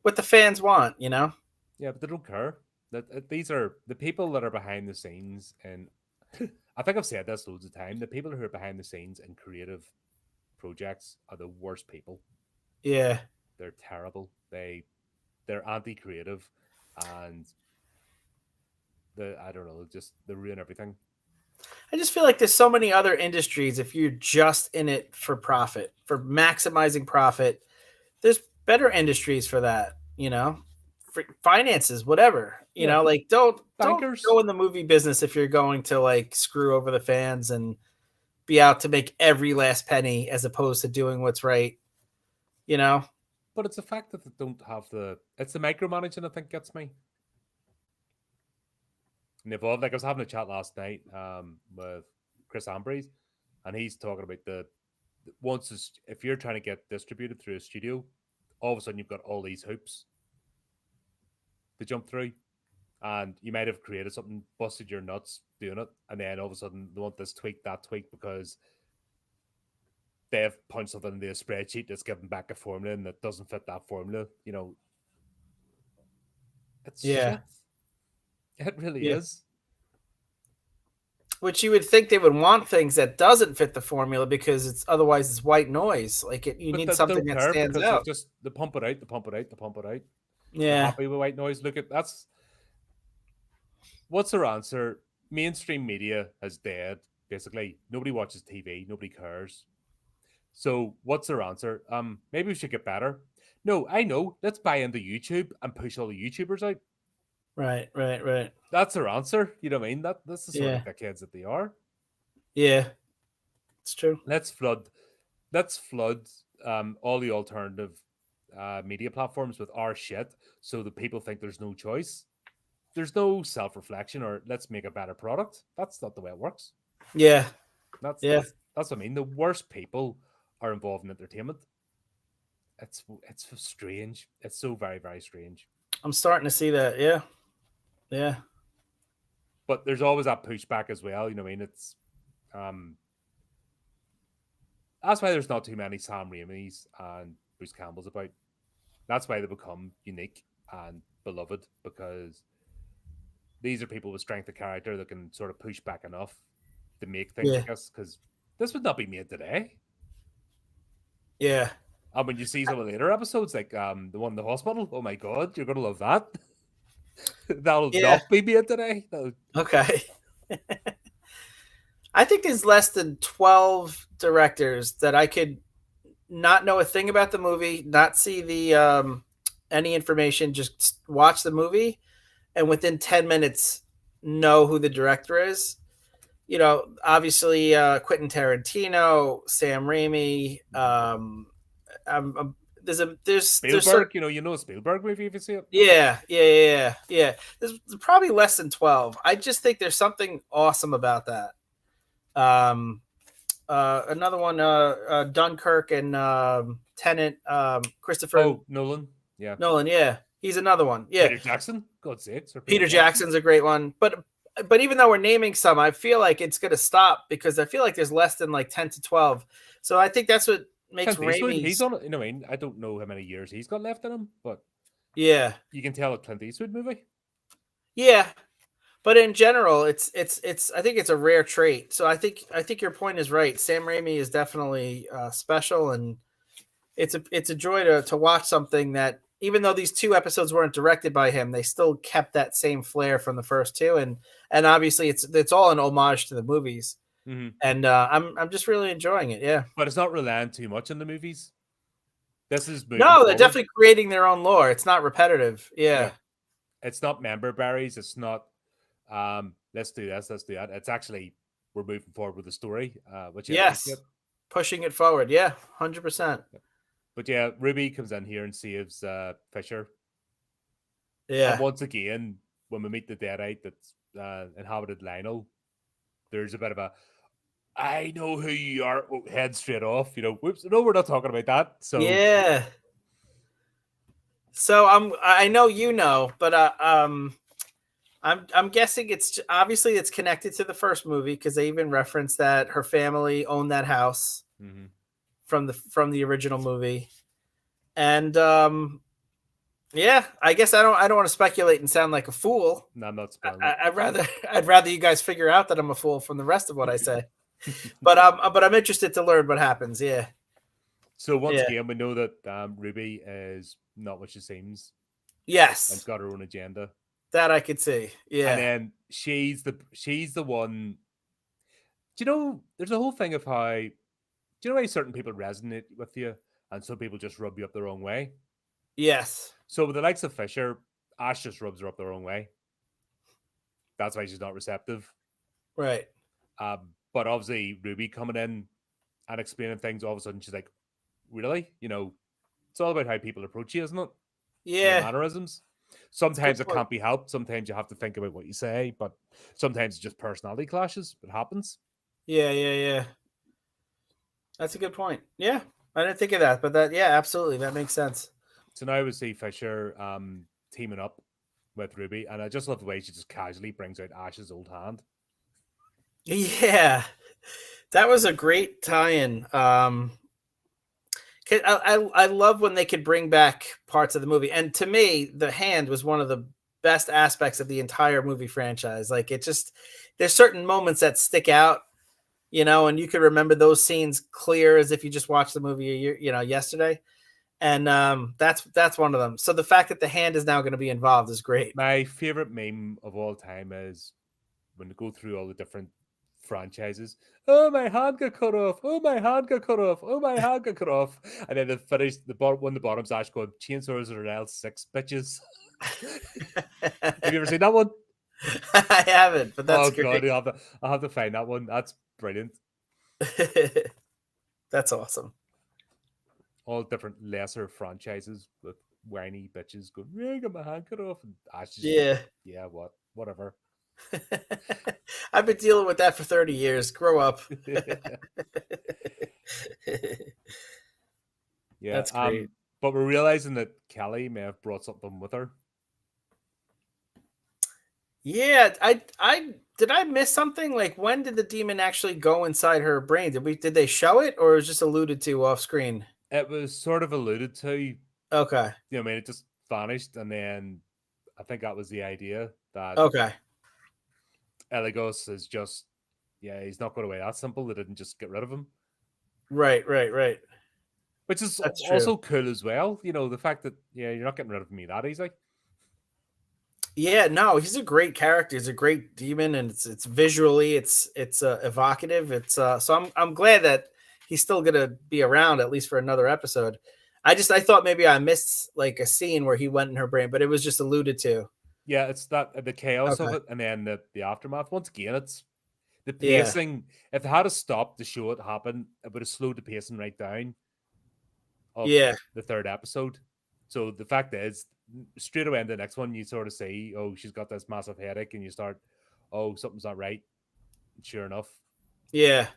what the fans want, you know? Yeah, but they don't care. That these are the people that are behind the scenes, and I think I've said this loads of time. The people who are behind the scenes in creative projects are the worst people. Yeah, they're terrible. They're anti-creative, and I don't know, they ruin everything. I just feel like there's so many other industries. If you're just in it for profit, for maximizing profit, there's better industries for that. You know, for finances, whatever. You know, like don't go in the movie business if you're going to like screw over the fans and be out to make every last penny as opposed to doing what's right. You know, but it's the fact that they don't have it's the micromanaging I think gets me. And evolved. Like I was having a chat last night with Chris Ambrose, and he's talking about if you're trying to get distributed through a studio, all of a sudden you've got all these hoops to jump through, and you might have created something, busted your nuts doing it, and then all of a sudden they want this tweak, that tweak, because they've punched something into a spreadsheet that's given back a formula and that doesn't fit that formula. It's shit. It really is. Which you would think they would want things that doesn't fit the formula, because otherwise it's white noise. You need something that stands out. They pump it out, they pump it out, they pump it out. Yeah. They're happy with white noise. What's their answer? Mainstream media is dead. Basically, nobody watches TV, nobody cares. So what's their answer? Maybe we should get better. No, I know. Let's buy into YouTube and push all the YouTubers out. Right. That's their answer. You know what I mean? That's the sort of dickheads that they are. Yeah, it's true. Let's flood all the alternative media platforms with our shit, so that people think there's no choice. There's no self-reflection, or let's make a better product. That's not the way it works. Yeah. That's what I mean. The worst people are involved in entertainment. It's strange. It's so very, very strange. I'm starting to see that. Yeah. But there's always that pushback as well. You know what I mean? It's that's why there's not too many Sam Raimi's and Bruce Campbell's about. That's why they become unique and beloved, because these are people with strength of character that can sort of push back enough to make things, I guess, because this would not be made today. Yeah. And when you see some of the later episodes, like the one in the hospital, oh my god, you're gonna love that. That'll not be made today. Okay. I think there's less than 12 directors that I could not know a thing about the movie, not see the any information, just watch the movie, and within 10 minutes know who the director is. Obviously Quentin Tarantino, Sam Raimi. There's Spielberg. You know a Spielberg movie if you see it. Yeah. There's probably less than 12. I just think there's something awesome about that. Another one, Dunkirk and Tenet. Christopher. Oh, Nolan. Yeah. Nolan. Yeah, he's another one. Yeah. Peter Jackson. God's sakes. Peter Jackson's a great one, but even though we're naming some, I feel like it's going to stop, because I feel like there's less than 10 to 12. So I think that's what makes Raimi. He's on it. You know, I don't know how many years he's got left in him, but yeah, you can tell a Clint Eastwood movie. Yeah, but in general, it's. I think it's a rare trait. So I think your point is right. Sam Raimi is definitely special, and it's a joy to watch something that, even though these 2 episodes weren't directed by him, they still kept that same flair from the first 2, and obviously it's all an homage to the movies. Mm-hmm. And I'm just really enjoying it. Yeah, but it's not relying too much on the movies. This is they're definitely creating their own lore. It's not repetitive. Yeah. It's not member berries. It's not let's do this, let's do that. It's actually, we're moving forward with the story, which pushing it forward. Yeah, 100%. But yeah, Ruby comes in here and saves Fisher. Yeah. And once again, when we meet the Deadite that's inhabited Lionel, there's a bit of a, I know who you are, head straight off. Whoops, no, we're not talking about that. So yeah. So I know but I'm guessing it's obviously it's connected to the first movie, because they even reference that her family owned that house from the original movie, and yeah, I guess I don't want to speculate and sound like a fool. No, I'm not spoiling. I'd rather you guys figure out that I'm a fool from the rest of what I say, but I'm interested to learn what happens. Yeah. So once again, we know that Ruby is not what she seems. Yes. And got her own agenda. That I could see. Yeah. And then she's the one. Do you know, there's a whole thing of how, do you know how certain people resonate with you and some people just rub you up the wrong way? Yes. So with the likes of Fisher, Ash just rubs her up the wrong way. That's why she's not receptive. Right. But obviously Ruby coming in and explaining things, all of a sudden she's like, really? It's all about how people approach you, isn't it? Yeah. Mannerisms. Sometimes it can't be helped. Sometimes you have to think about what you say, but sometimes it's just personality clashes. It happens. Yeah. That's a good point. Yeah, I didn't think of that, but yeah, absolutely, that makes sense. So now we see Fisher teaming up with Ruby, and I just love the way she just casually brings out Ash's old hand. Yeah, that was a great tie-in. I love when they could bring back parts of the movie, and to me, the hand was one of the best aspects of the entire movie franchise. Like it just, there's certain moments that stick out, and you could remember those scenes clear as if you just watched the movie yesterday. And that's one of them. So the fact that the hand is now going to be involved is great. My favorite meme of all time is when they go through all the different franchises. Oh, my hand got cut off. Oh, my hand got cut off. Oh, my hand got cut off. And then they finish the bottom's Ash going, chainsaws are L6 bitches. Have you ever seen that one? I haven't, but that's great. God, I'll have to find that one. That's brilliant. That's awesome. All different lesser franchises with whiny bitches going, yeah, I got my hand cut off. And Ash just, yeah, whatever. I've been dealing with that for 30 years. Grow up. Yeah, that's great. But we're realizing that Kelly may have brought something with her. Yeah, did I miss something? Like, when did the demon actually go inside her brain? Did they show it, or was it just alluded to off screen? It was sort of alluded to. Okay. I mean, it just vanished, and then I think that was the idea that Eligos is just, he's not going away that simple. They didn't just get rid of him. Right. Which is also cool as well. The fact that, you're not getting rid of me that easy. Yeah, no, he's a great character. He's a great demon, and it's visually, it's evocative. It's so I'm glad that he's still gonna be around at least for another episode. I thought maybe I missed like a scene where he went in her brain, but it was just alluded to. Yeah, it's that the chaos of it, and then the aftermath. Once again, it's the pacing. If they had to stop to show it happen, it would have slowed the pacing right down. Of the third episode. So the fact is, straight away in the next one, you sort of say, "Oh, she's got this massive headache," and you start, "Oh, something's not right." And sure enough, yeah.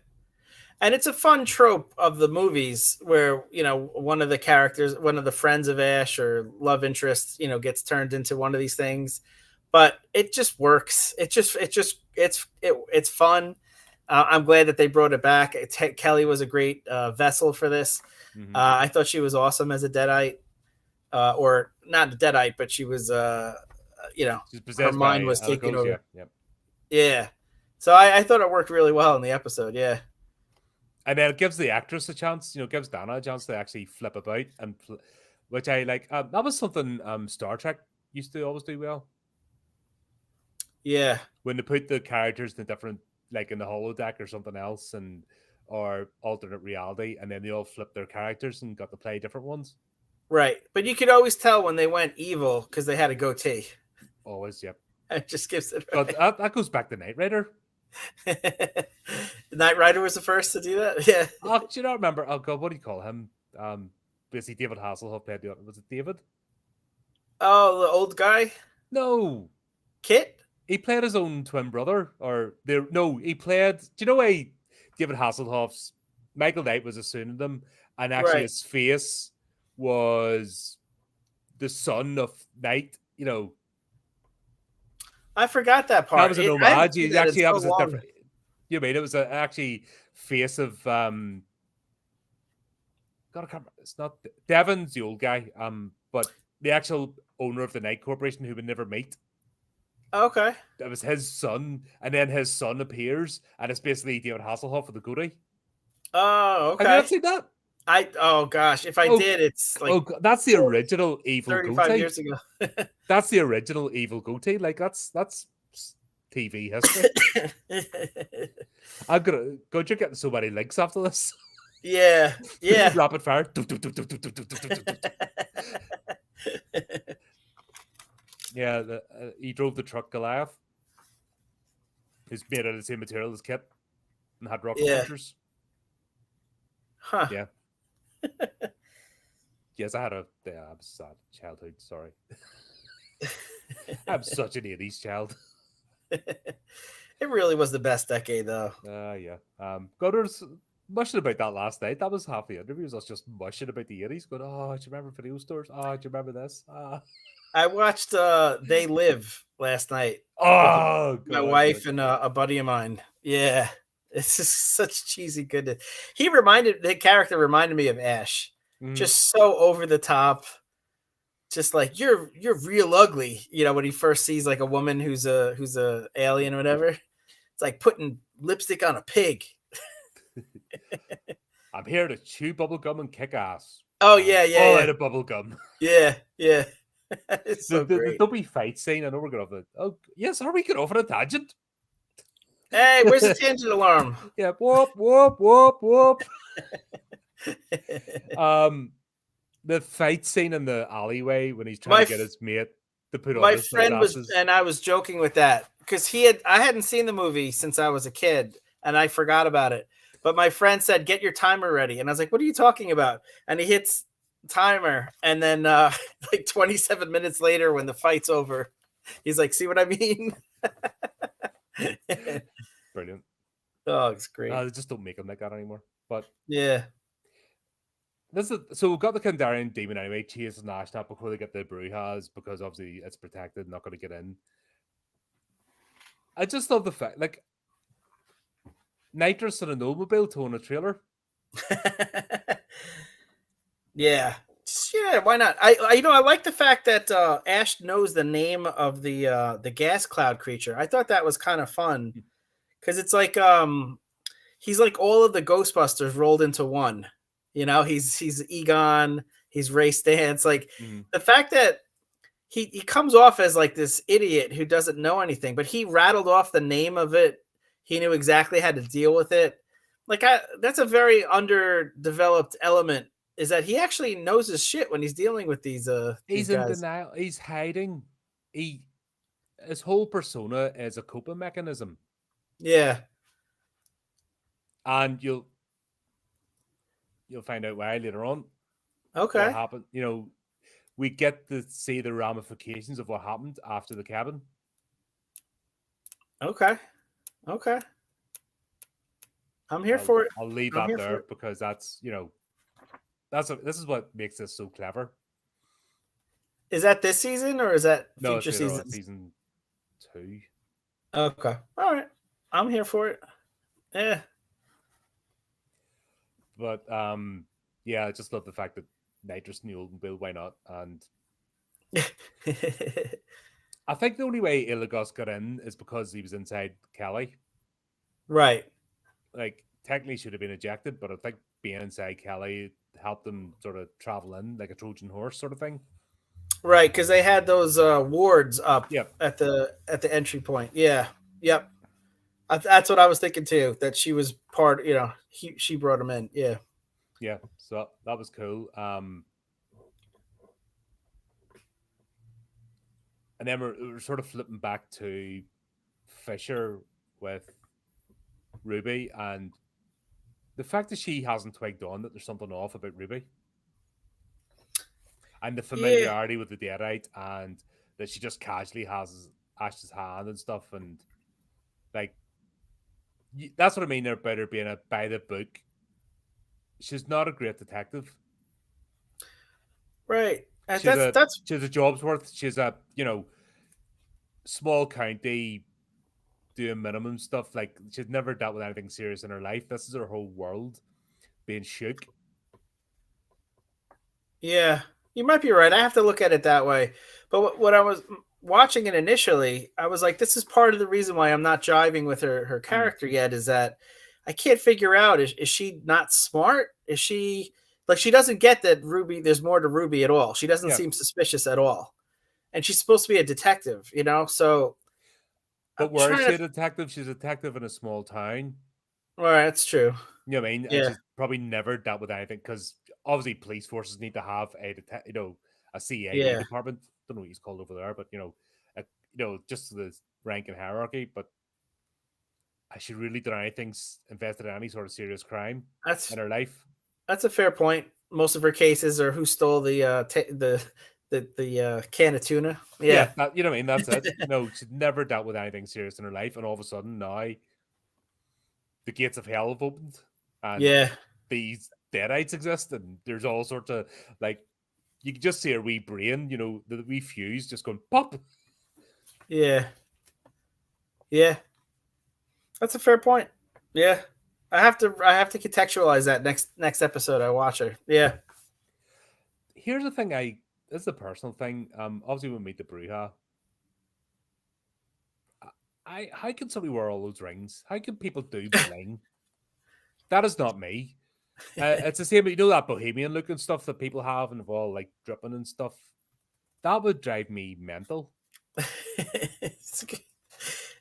And it's a fun trope of the movies where, one of the characters, one of the friends of Ash or love interest, gets turned into one of these things, but it just works. It's fun. I'm glad that they brought it back. Kelly was a great vessel for this. Mm-hmm. I thought she was awesome as a Deadite, or not a Deadite, but she was, her mind was taking over. Yeah. So I thought it worked really well in the episode. Yeah. And then it gives the actress a chance, gives Dana a chance to actually flip about, and which I like. That was something Star Trek used to always do well. Yeah. When they put the characters in different, like in the holodeck or something else, or alternate reality, and then they all flipped their characters and got to play different ones. Right. But you could always tell when they went evil because they had a goatee. Always, yep. It just gives it. Right. That goes back to Knight Rider. Knight Rider was the first to do that. Yeah. Do you not remember? Oh God, what do you call him? Basically, David Hasselhoff played the. Was it David? Oh, the old guy. No. Kit. He played his own twin brother, he played. Do you know why David Hasselhoff's Michael Knight was a pseudonym, and actually his face was the son of Knight. I forgot that part. That was an homage. That was a different. You mean it was actually face of God, I can't remember. It's not Devon's the old guy, but the actual owner of the Knight Corporation who would never meet. Okay. That was his son, and then his son appears, and it's basically David Hasselhoff with the goatee. Oh, okay. Have you not seen that? Oh gosh, if I did, it's like that's the original evil 35 goatee. years ago. That's the original evil goatee. Like that's TV history. I'm gonna go. You're getting so many links after this. Yeah. Rapid fire. Yeah, he drove the truck Goliath. He's made out of the same material as Kit and had rocket launchers. Huh. Yeah. Yes, I was a sad childhood. Sorry. I'm such an 80s child. It really was the best decade, though. Yeah. Go to mushing about that last night. That was half the interview. Was us just mushing about the 80s, going, "Oh, do you remember video stores? Oh, do you remember this? Ah, I watched They Live last night with oh, my good, good." wife and a buddy of mine. Yeah, it's just such cheesy goodness. The character reminded me of Ash, Mm. just so over the top. Just like you're real ugly, when he first sees like a woman who's a alien or whatever. It's like putting lipstick on a pig. I'm here to chew bubblegum and kick ass. Oh And yeah, yeah, all yeah, out of bubblegum. yeah, yeah. It's the, so the the great. dubby fight scene. I know we're going off it. Oh yes, are we getting off on a tangent? Hey, where's the tangent alarm? Yeah, whoop whoop whoop whoop. The fight scene in the alleyway when he's trying My to get his mate to put on my his friend was, sunglasses. and I was joking with that because I hadn't seen the movie since I was a kid, and I forgot about it. But my friend said, "Get your timer ready," and I was like, "What are you talking about?" And he hits timer, and then like 27 minutes later, when the fight's over, he's like, "See what I mean?" Brilliant. Oh, it's great. They just don't make them like that anymore. But Yeah. so we've got the Kandarian demon anyway, chasing Ashnap before they get the Brujas, because obviously it's protected, not going to get in. I just love the fact, like, Nitrous in a snowmobile towing a trailer. Yeah. Yeah, why not? I like the fact that Ash knows the name of the gas cloud creature. I thought that was kind of fun because it's like he's like all of the Ghostbusters rolled into one. He's Egon, he's Ray Stantz. Like the fact that he comes off as like this idiot who doesn't know anything, but he rattled off the name of it. He knew exactly how to deal with it. Like that's a very underdeveloped element, is that he actually knows his shit when he's dealing with these He's in guys. denial. He's hiding. His whole persona is a coping mechanism. Yeah. And you'll find out why later on. Okay. What happened? We get to see the ramifications of what happened after the cabin. Okay. I'm here for it. I'll leave that there because that's this is what makes this so clever. Is that this season or is that future seasons? Season 2. Okay. All right. I'm here for it. Yeah. But yeah, I just love the fact that Nitrous knew Bill, why not? And I think the only way Ilagos got in is because he was inside Kelly. Right. Like, technically should have been ejected, but I think being inside Kelly helped them sort of travel in like a Trojan horse sort of thing. Right, because they had those wards up Yep. at the entry point. Yeah. Yep. That's what I was thinking too. That she was part. She brought him in. Yeah. Yeah. So that was cool. And then we're sort of flipping back to Fisher with Ruby, and the fact that she hasn't twigged on that there's something off about Ruby, and the familiarity with the Deadite, and that she just casually has Ash's hand and stuff, and like that's what I mean about her being a by the book. She's not a great detective, right? She's a job's worth. She's a small county doing minimum stuff. Like, she's never dealt with anything serious in her life. This is her whole world being shook. Yeah, you might be right. I have to look at it that way. But when I was watching it initially, I was like, this is part of the reason why I'm not jiving with her character yet, is that I can't figure out, is she not smart? Is she like, she doesn't get that there's more to Ruby at all. She doesn't seem suspicious at all. And she's supposed to be a detective, so. But where is she a detective? She's a detective in a small town. All right, that's true. You know what I mean? Yeah. And she's probably never dealt with anything, because obviously police forces need to have a CAD department. Don't know what he's called over there, but just the rank and hierarchy. But has she really done anything invested in any sort of serious crime in her life? That's a fair point. Most of her cases are who stole the can of tuna. Yeah. You know what I mean? That's it. No, she's never dealt with anything serious in her life, and all of a sudden now the gates of hell have opened. and Yeah. these deadites exist, and there's all sorts of like you can just see her wee brain, the wee fuse just going pop. Yeah. Yeah. That's a fair point. Yeah. I have to contextualize that next episode I watch her. Yeah. Here's the thing, this is a personal thing. Obviously we meet the Bruja. How can somebody wear all those rings? How can people do bling? That is not me. It's the same, that bohemian look and stuff that people have and all like dripping and stuff. That would drive me mental.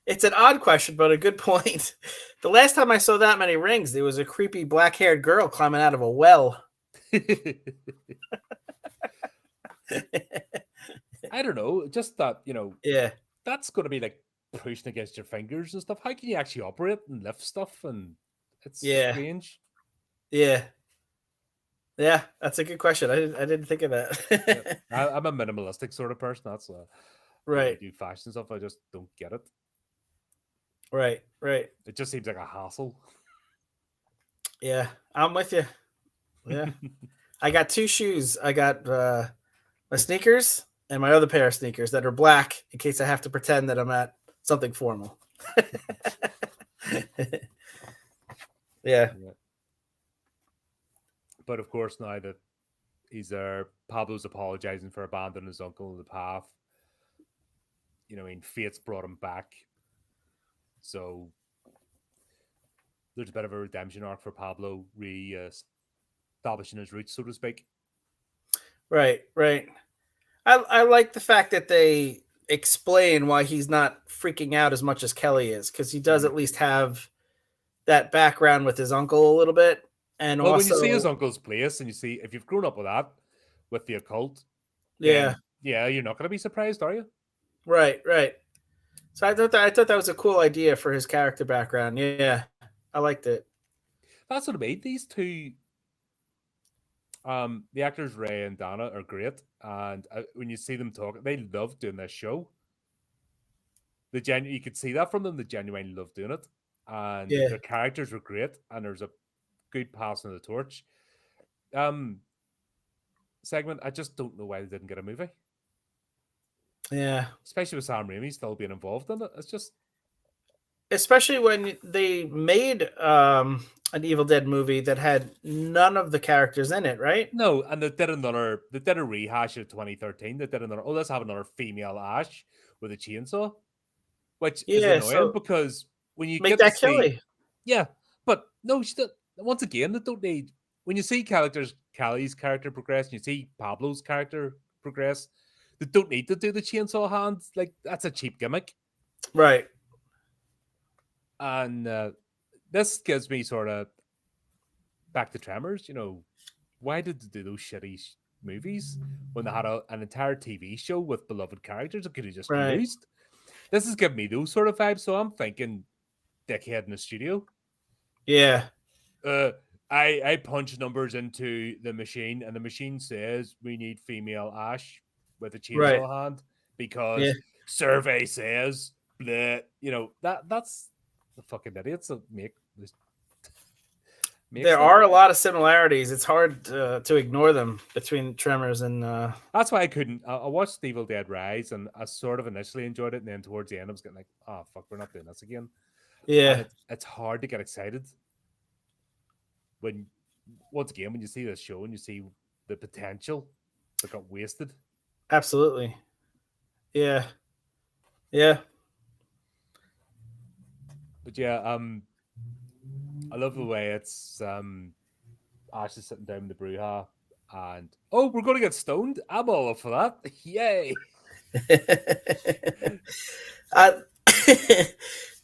It's an odd question, but a good point. The last time I saw that many rings, there was a creepy black-haired girl climbing out of a well. I don't know. Just that, Yeah. that's going to be like pushing against your fingers and stuff. How can you actually operate and lift stuff? And it's strange. Yeah. Yeah, that's a good question. I didn't think of that. I'm a minimalistic sort of person. That's right. I do fashion stuff. I just don't get it. Right. It just seems like a hassle. Yeah, I'm with you. Yeah. I got two shoes. I got my sneakers and my other pair of sneakers that are black in case I have to pretend that I'm at something formal. Yeah. But of course, now that he's there, Pablo's apologizing for abandoning his uncle in the path. Fate's brought him back. So there's a bit of a redemption arc for Pablo, establishing his roots, so to speak. Right. I like the fact that they explain why he's not freaking out as much as Kelly is, because he does at least have that background with his uncle a little bit. And well, also, when you see his uncle's place and you see, if you've grown up with that, with the occult, yeah, you're not going to be surprised, are you? Right. So I thought that was a cool idea for his character background. Yeah, I liked it. That's what I made these two. The actors Ray and Dana are great, and when you see them talk, they love doing this show. You could see that from them. They genuinely love doing it, and their characters were great, and there's a good passing of the torch. Segment. I just don't know why they didn't get a movie. Yeah, especially with Sam Raimi still being involved in it. It's just, especially when they made an Evil Dead movie that had none of the characters in it, right? No, and they did a rehash of 2013. They did another, let's have another female Ash with a chainsaw, which is annoying because when you make get that to see, Kelly. Yeah, but no, once again, they don't need, when you see Kelly's character progress, and you see Pablo's character progress, they don't need to do the chainsaw hands. Like, that's a cheap gimmick. Right. And this gives me sort of back to Tremors. Why did they do those shitty movies when they had an entire TV show with beloved characters that could have just used? This is giving me those sort of vibes. So I'm thinking dickhead in the studio. Yeah. I punch numbers into the machine, and the machine says we need female Ash with a chainsaw hand because survey says that that's the fucking idiots that make this. There are a lot of similarities. It's hard to ignore them between Tremors and. That's why I couldn't. I watched Evil Dead Rise, and I sort of initially enjoyed it, and then towards the end, I was getting like, "Oh fuck, we're not doing this again." Yeah, it's hard to get excited when, once again, when you see this show and you see the potential that got wasted. Absolutely. Yeah. But yeah, I love the way it's Ash is sitting down with the Bruja, and we're going to get stoned. I'm all up for that. Yay!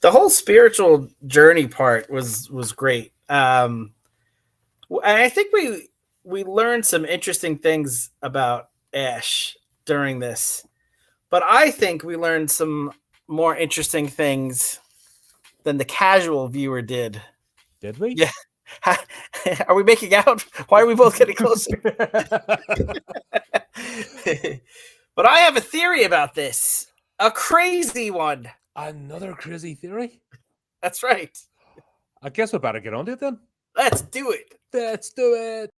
The whole spiritual journey part was great. I think we learned some interesting things about Ash during this, but I think we learned some more interesting things than the casual viewer did. Did we? Yeah. Are we making out? Why are we both getting closer? But I have a theory about this. A crazy one. Another crazy theory? That's right. I guess we better get on to it then. Let's do it. Let's do it.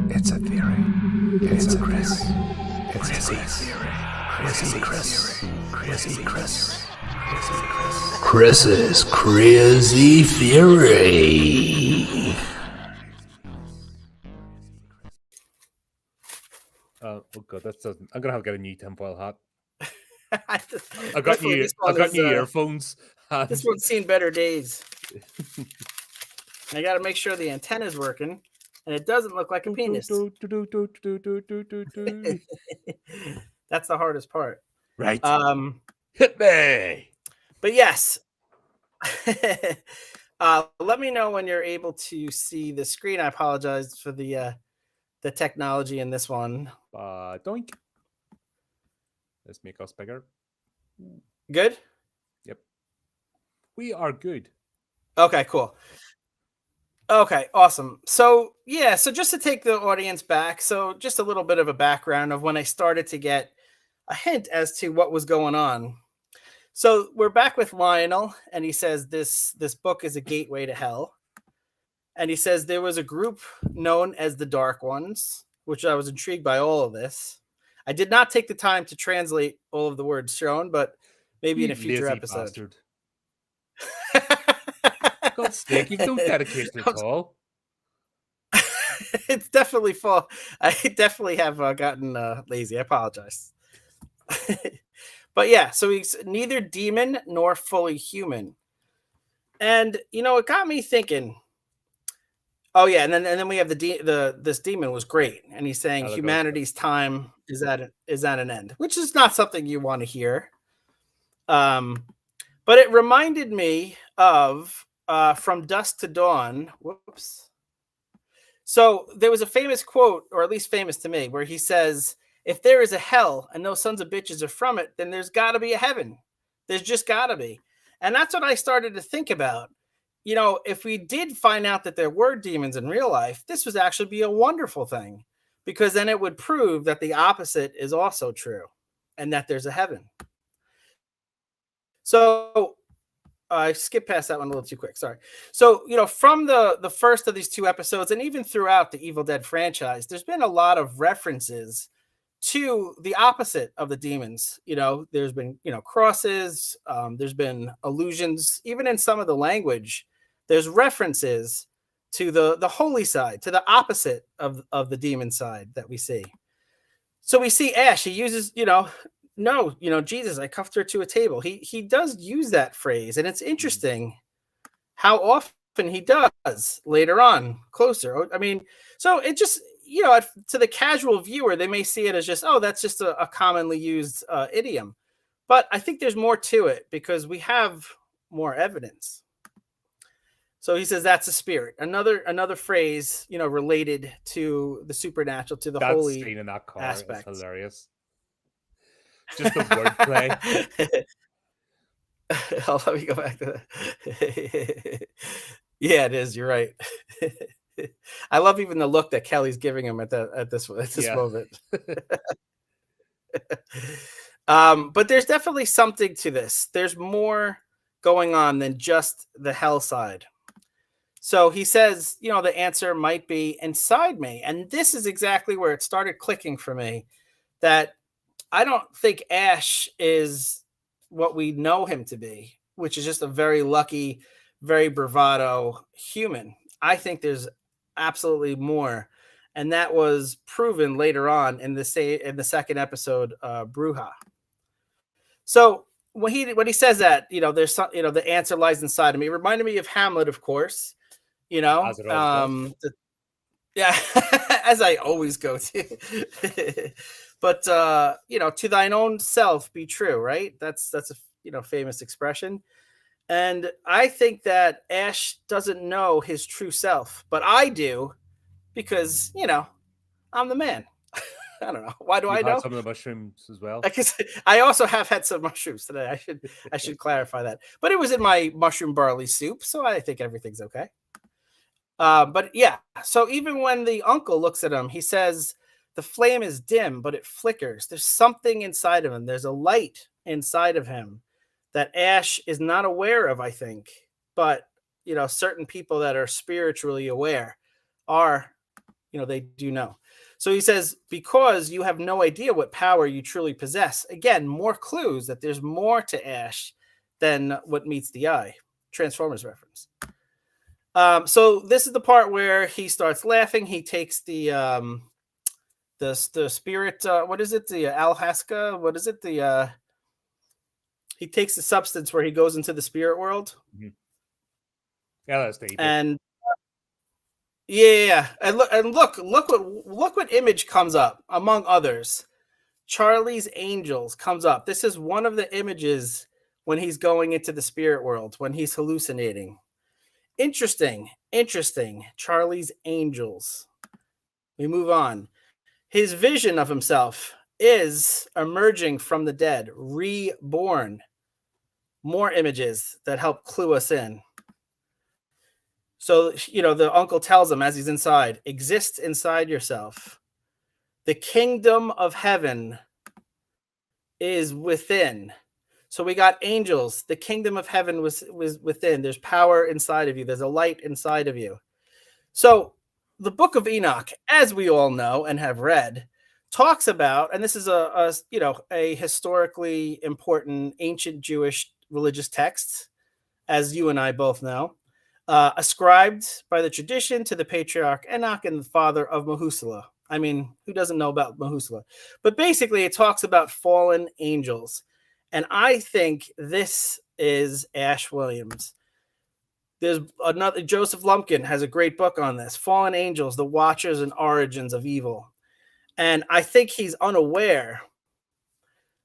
It's a theory. It's a Chris. It's a theory. Chris's crazy theory. Oh god, that doesn't. I'm gonna have to get a new tinfoil hat. Hopefully I got new. this one I got is, new earphones. This one's seen better days. I got to make sure the antenna's working, and it doesn't look like a penis. That's the hardest part. Right. Hit me. But yes. Let me know when you're able to see the screen. I apologize for the technology in this one. Doink. Let's make us bigger. Good? Yep. We are good. Okay, cool. Okay, awesome. So, yeah, so just to take the audience back, so just a little bit of a background of when I started to get a hint as to what was going on. So, we're back with Lionel, and he says this book is a gateway to hell. And he says there was a group known as the Dark Ones, which I was intrigued by all of this. I did not take the time to translate all of the words shown, but maybe in a future episode. God's sake, you don't dedicate it at all. It's definitely full. I definitely have gotten lazy. I apologize. But yeah, so he's neither demon nor fully human. And it got me thinking. Oh yeah, and then we have this demon was great, and he's saying humanity's time is at an end, which is not something you want to hear. But it reminded me of From Dusk to Dawn. Whoops. So there was a famous quote, or at least famous to me, where he says, "If there is a hell and those sons of bitches are from it, then there's got to be a heaven. There's just got to be." And that's what I started to think about. If we did find out that there were demons in real life, this would actually be a wonderful thing, because then it would prove that the opposite is also true and that there's a heaven. So I skipped past that one a little too quick. Sorry. So, from the first of these two episodes, and even throughout the Evil Dead franchise, there's been a lot of references to the opposite of the demons. There's been, crosses. There's been allusions, even in some of the language. There's references to the holy side, to the opposite of the demon side that we see. So we see Ash. He uses, no, Jesus, I cuffed her to a table. He does use that phrase, and it's interesting how often he does later on, closer. I mean, so it just, to the casual viewer, they may see it as just, that's just a commonly used idiom. But I think there's more to it, because we have more evidence. So he says that's a spirit. Another phrase, related to the supernatural, to the holy scene in that car aspect. Is hilarious. Just the wordplay. Let me go back to that. Yeah, it is. You're right. I love even the look that Kelly's giving him at this moment. But there's definitely something to this. There's more going on than just the hell side. So he says, the answer might be inside me. And this is exactly where it started clicking for me, that I don't think Ash is what we know him to be, which is just a very lucky, very bravado human. I think there's absolutely more. And that was proven later on in the second episode, Bruja. So when he says that, there's some, the answer lies inside of me. It reminded me of Hamlet, of course. As it always does. Yeah, as I always go to. But to thine own self be true, right? That's a famous expression. And I think that Ash doesn't know his true self, but I do, because I'm the man. I don't know. Why do I know? Had some of the mushrooms as well. I also have had some mushrooms today. I should clarify that. But it was in my mushroom barley soup, so I think everything's okay. But yeah, so even when the uncle looks at him, he says, the flame is dim, but it flickers. There's something inside of him. There's a light inside of him that Ash is not aware of, I think. But certain people that are spiritually aware are, they do know. So he says, because you have no idea what power you truly possess. Again, more clues that there's more to Ash than what meets the eye. Transformers reference. So this is the part where he starts laughing. He takes the spirit. What is it? The Alhaska. What is it? He takes the substance where he goes into the spirit world. Mm-hmm. Yeah, that's the and yeah, and look what image comes up among others. Charlie's Angels comes up. This is one of the images when he's going into the spirit world, when he's hallucinating. Interesting. Charlie's Angels. We move on. His vision of himself is emerging from the dead, reborn. More images that help clue us in. So, the uncle tells him as he's inside, exist inside yourself. The kingdom of heaven is within. So we got angels. The kingdom of heaven was within. There's power inside of you. There's a light inside of you. So the book of Enoch, as we all know and have read, talks about, and this is a historically important ancient Jewish religious text, as you and I both know, ascribed by the tradition to the patriarch Enoch and the father of Methuselah. I mean, who doesn't know about Methuselah? But basically, it talks about fallen angels. And I think this is Ash Williams. There's another, Joseph Lumpkin has a great book on this, Fallen Angels, The Watchers and Origins of Evil. And I think he's unaware.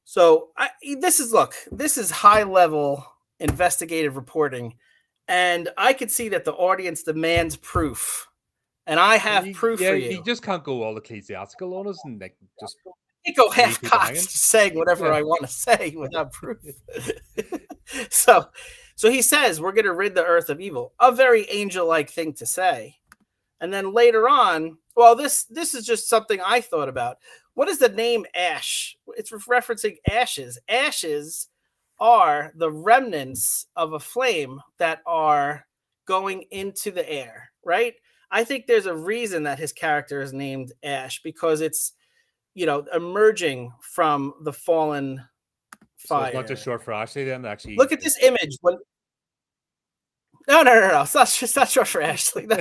So this is high-level investigative reporting. And I could see that the audience demands proof. And I have proof for you. You just can't go all ecclesiastical on us and just... I go half-cocked saying whatever I want to say without proof. So he says, we're going to rid the earth of evil. A very angel-like thing to say. And then later on, well, this is just something I thought about. What is the name Ash? It's referencing ashes. Ashes are the remnants of a flame that are going into the air, right? I think there's a reason that his character is named Ash, because it's, emerging from the fallen fire. So it's not just short for Ashley then, actually. Look at this image. No. It's not short for Ashley. No.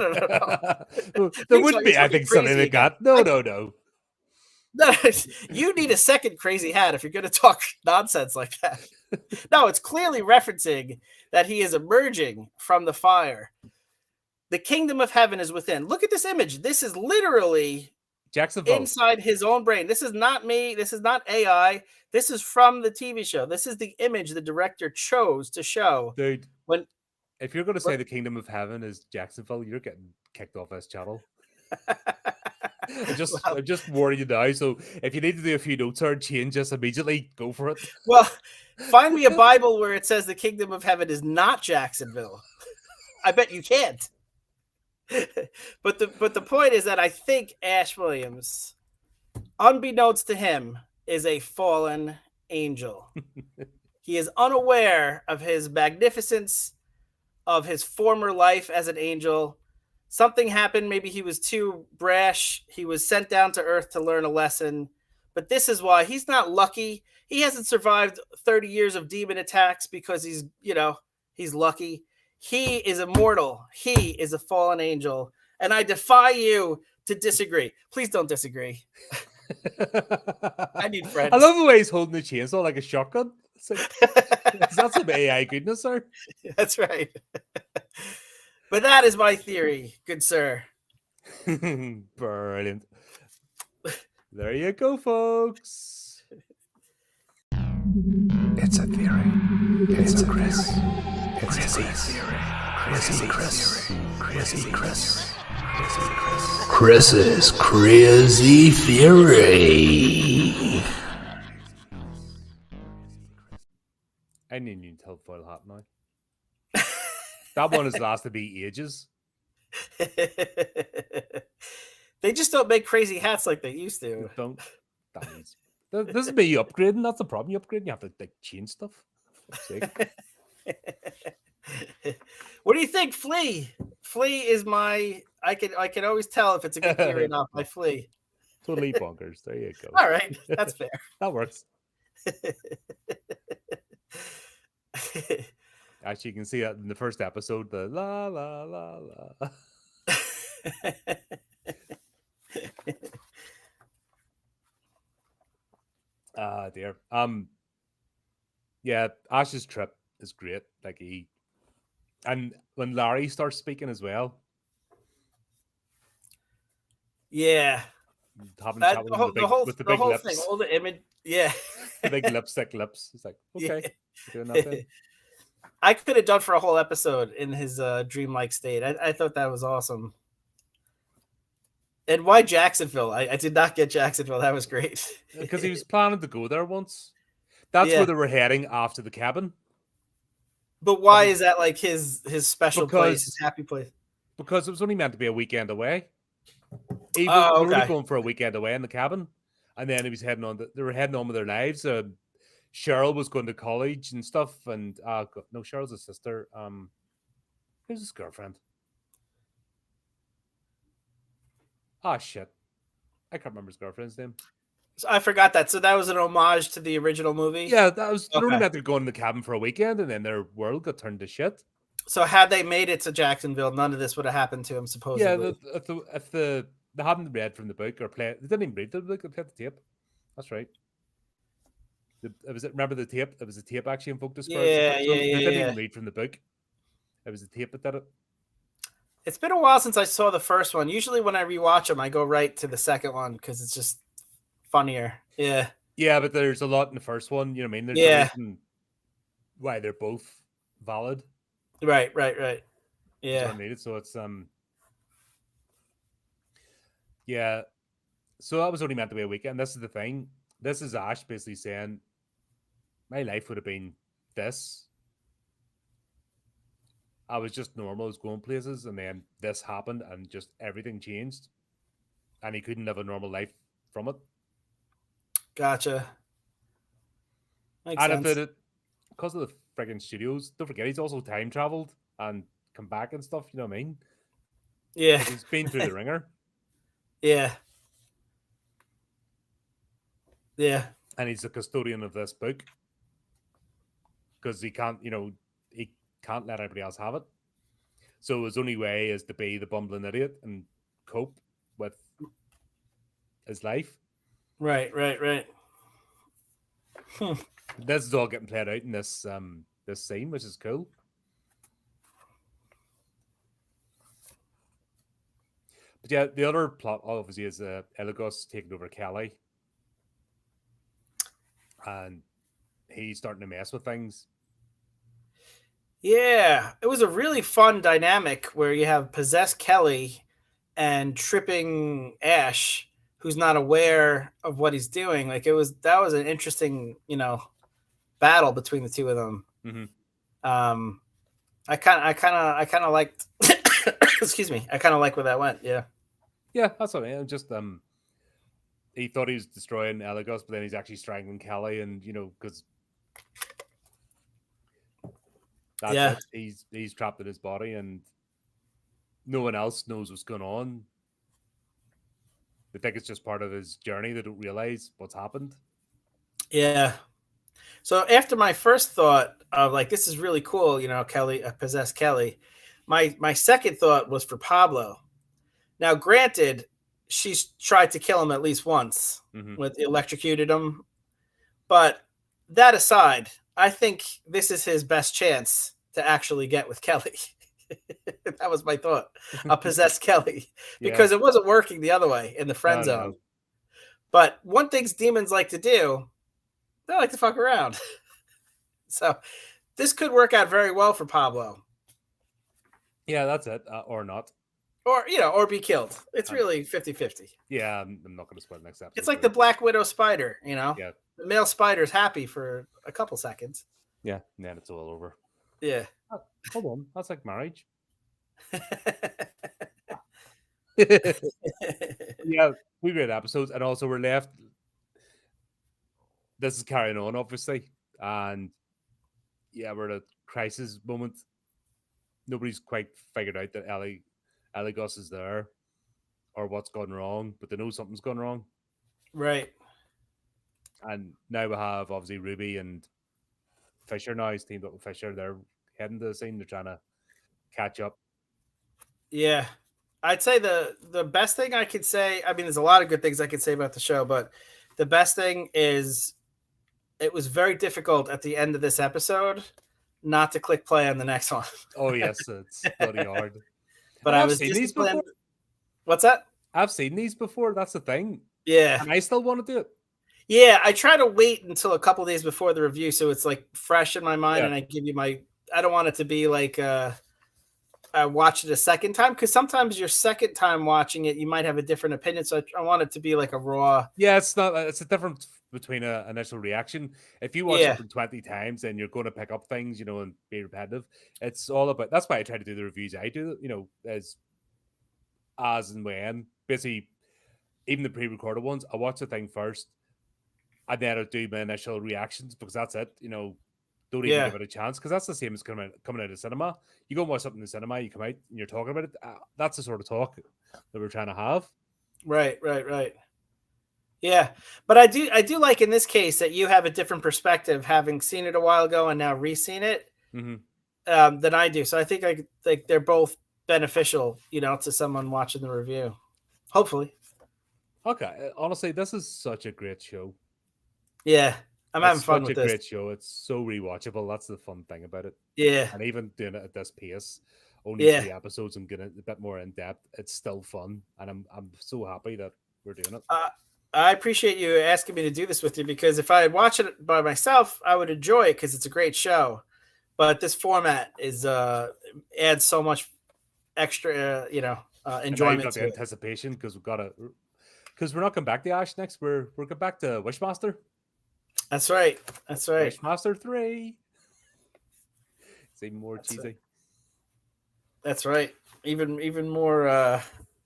There wouldn't be, I think, something like that. No. No, you need a second crazy hat if you're going to talk nonsense like that. No, it's clearly referencing that he is emerging from the fire. The kingdom of heaven is within. Look at this image. This is literally Jacksonville inside his own brain. This is not me. This is not AI. This is from the TV show. This is the image the director chose to show. Dude, if you're going to say the kingdom of heaven is Jacksonville, you're getting kicked off this channel. I'm just warning you now. So if you need to do a few notes or change this immediately, go for it. Well, find me a Bible where it says the kingdom of heaven is not Jacksonville. I bet you can't. But the point is that I think Ash Williams, unbeknownst to him, is a fallen angel. He is unaware of his magnificence, of his former life as an angel. Something happened. Maybe he was too brash. He was sent down to earth to learn a lesson. But this is why he's not lucky. He hasn't survived 30 years of demon attacks because he's lucky. He is immortal. He is a fallen angel. And I defy you to disagree. Please don't disagree. I need friends. I love the way he's holding the chainsaw like a shotgun. Is that some AI goodness, sir? That's right. But that is my theory, good sir. Brilliant. There you go, folks. It's a theory. It's a Chris. It's a theory. Chris's crazy theory. I need you to foil hat now. That one has lasted me ages. They just don't make crazy hats like they used to. Don't. This is me upgrading. That's the problem. You upgrade, you have to change stuff. What do you think, Flea? Flea is my. I can always tell if it's a good theory or not by Flea. Totally bonkers. There you go. All right, that's fair. That works. Actually, you can see that in the first episode. The la la la la. Ah, dear. Yeah, Ash's trip is great. Like and when Larry starts speaking as well, Yeah, having a that, chat with the him whole, the whole, with the the big whole lips, thing, all the image. Yeah, the big lipstick lips. It's like, okay, you're doing that then. I could have done for a whole episode in his dreamlike state. I thought that was awesome. And why Jacksonville? I did not get Jacksonville. That was great. Because he was planning to go there once. That's Yeah. where they were heading after the cabin. But why is that like his special place, his happy place? Because it was only meant to be a weekend away. They were only going for a weekend away in the cabin, and then he was heading on. They were heading on with their lives. Cheryl was going to college and stuff, and no, Cheryl's a sister. Who's his girlfriend? Ah, shit, I can't remember his girlfriend's name. So I forgot that. So that was an homage to the original movie. Yeah, that was. They were only meant to go in the cabin for a weekend, and then their world got turned to shit. So had they made it to Jacksonville, none of this would have happened to him, supposedly. Yeah, if they hadn't read from the book or played, they didn't even read the book. They played the tape. That's right. Remember the tape? It was a tape actually invoked us. Yeah. They didn't even read from the book. It was the tape that did it. It's been a while since I saw the first one. Usually when I rewatch them, I go right to the second one because it's just funnier. Yeah. Yeah, but there's a lot in the first one. You know what I mean? There's a reason why they're both valid. Right. Yeah. So it's yeah. So that was only meant to be a weekend. This is the thing. This is Ash basically saying, my life would have been this. I was just normal, I was going places, and then this happened, and just everything changed, and he couldn't live a normal life from it. Gotcha. Makes sense. Because of the friggin' studios, don't forget he's also time traveled and come back and stuff. You know what I mean? Yeah. Like he's been through the ringer. Yeah. Yeah. And he's the custodian of this book because he can't let everybody else have it. So his only way is to be the bumbling idiot and cope with his life. Right. This is all getting played out in this scene, which is cool. But yeah, the other plot obviously is Elagos taking over Kelly, and he's starting to mess with things. Yeah, it was a really fun dynamic where you have possessed Kelly and tripping Ash, who's not aware of what he's doing. Like that was an interesting, battle between the two of them. Mm-hmm. I kind of liked. Excuse me. I kind of like where that went. Yeah. Yeah, that's what I mean. Just he thought he was destroying Elagos, but then he's actually strangling Kelly, and because. That's it. He's trapped in his body, and no one else knows what's going on. They think it's just part of his journey. They don't realize what's happened. Yeah. So after my first thought of like, this is really cool, Kelly, possessed Kelly, my second thought was for Pablo. Now, granted, she's tried to kill him at least once with electrocuted him. But that aside, I think this is his best chance to actually get with Kelly. That was my thought. A possessed Kelly. Because it wasn't working the other way in the friend zone. No. But one thing demons like to do, they like to fuck around. So this could work out very well for Pablo. Yeah, that's it. Or not. Or be killed. It's really 50-50. Yeah, I'm not going to spoil the next episode. It's like the Black Widow spider, Yeah. The male spider's happy for a couple seconds. Yeah, and then it's all over. Yeah. Oh, hold on. That's like marriage. Yeah, we read episodes, and also we're left. This is carrying on, obviously. And yeah, we're at a crisis moment. nobody's quite figured out that Ellie Gus is there or what's gone wrong, but they know something's gone wrong. Right. And now we have obviously Ruby and Fisher now. He's teamed up with Fisher. They're heading to the scene. They're trying to catch up. Yeah. I'd say the best thing I could say, I mean, there's a lot of good things I could say about the show, but the best thing is it was very difficult at the end of this episode not to click play on the next one. Oh yes, it's bloody hard. But And I I've was seen these disciplined. before. What's that? I've seen these before. That's the thing. Yeah. And I still want to do it. Yeah, I try to wait until a couple days before the review so it's like fresh in my mind, Yeah. and I give you my. I don't want it to be like I watch it a second time, because sometimes your second time watching it, you might have a different opinion. So I want it to be like a raw. Yeah, it's not. It's a difference between an initial reaction. If you watch Yeah. something 20 times, then you're going to pick up things, and be repetitive. It's all about. That's why I try to do the reviews I do. As and when, basically, even the pre-recorded ones, I watch the thing first, and then I do my initial reactions because that's it. Don't even Yeah. give it a chance, because that's the same as coming out of cinema. You go and watch something in the cinema, you come out and you're talking about it. That's the sort of talk that we're trying to have. Right. Yeah, but I do like in this case that you have a different perspective, having seen it a while ago and now re-seen it than I do. So I think like they're both beneficial, to someone watching the review. Hopefully. Okay, honestly, this is such a great show. Yeah, I'm having fun with Such a this. great show. It's so rewatchable. That's the fun thing about it. Yeah, And even doing it at this pace, only Yeah. 3 episodes and getting it a bit more in depth, it's still fun. And I'm so happy that we're doing it. I appreciate you asking me to do this with you, because if I had watched it by myself, I would enjoy it because it's a great show. But this format is adds so much extra, And now you've enjoyment got to the it. anticipation, because we're not going back to Ash next. We're going back to Wishmaster. That's right. Wishmaster 3. It's even more That's cheesy. That's right. Even more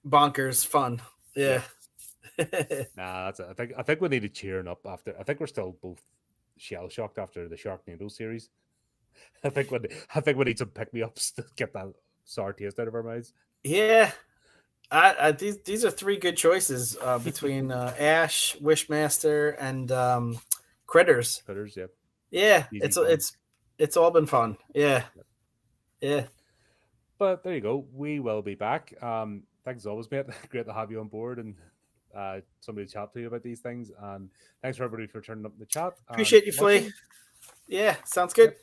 bonkers fun. Yeah. Nah, that's it. I think we need to cheering up after. I think we're still both shell shocked after the Sharknado series. I think we need some pick me ups to get that sour taste out of our mouths. Yeah. These are 3 good choices between Ash, Wishmaster, and Critters. Critters, yeah. Yeah, Easy fun. it's all been fun. Yeah. But there you go. We will be back. Thanks as always, mate. Great to have you on board and somebody to chat to you about these things. And thanks for everybody for turning up in the chat. Appreciate you, Flea. Yeah, sounds good.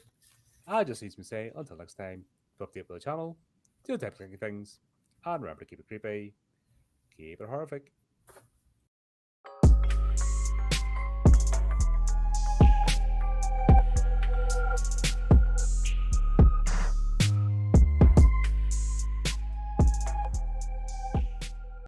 I just need to say until next time, keep update with the channel, do the type of things, and remember to keep it creepy, keep it horrific.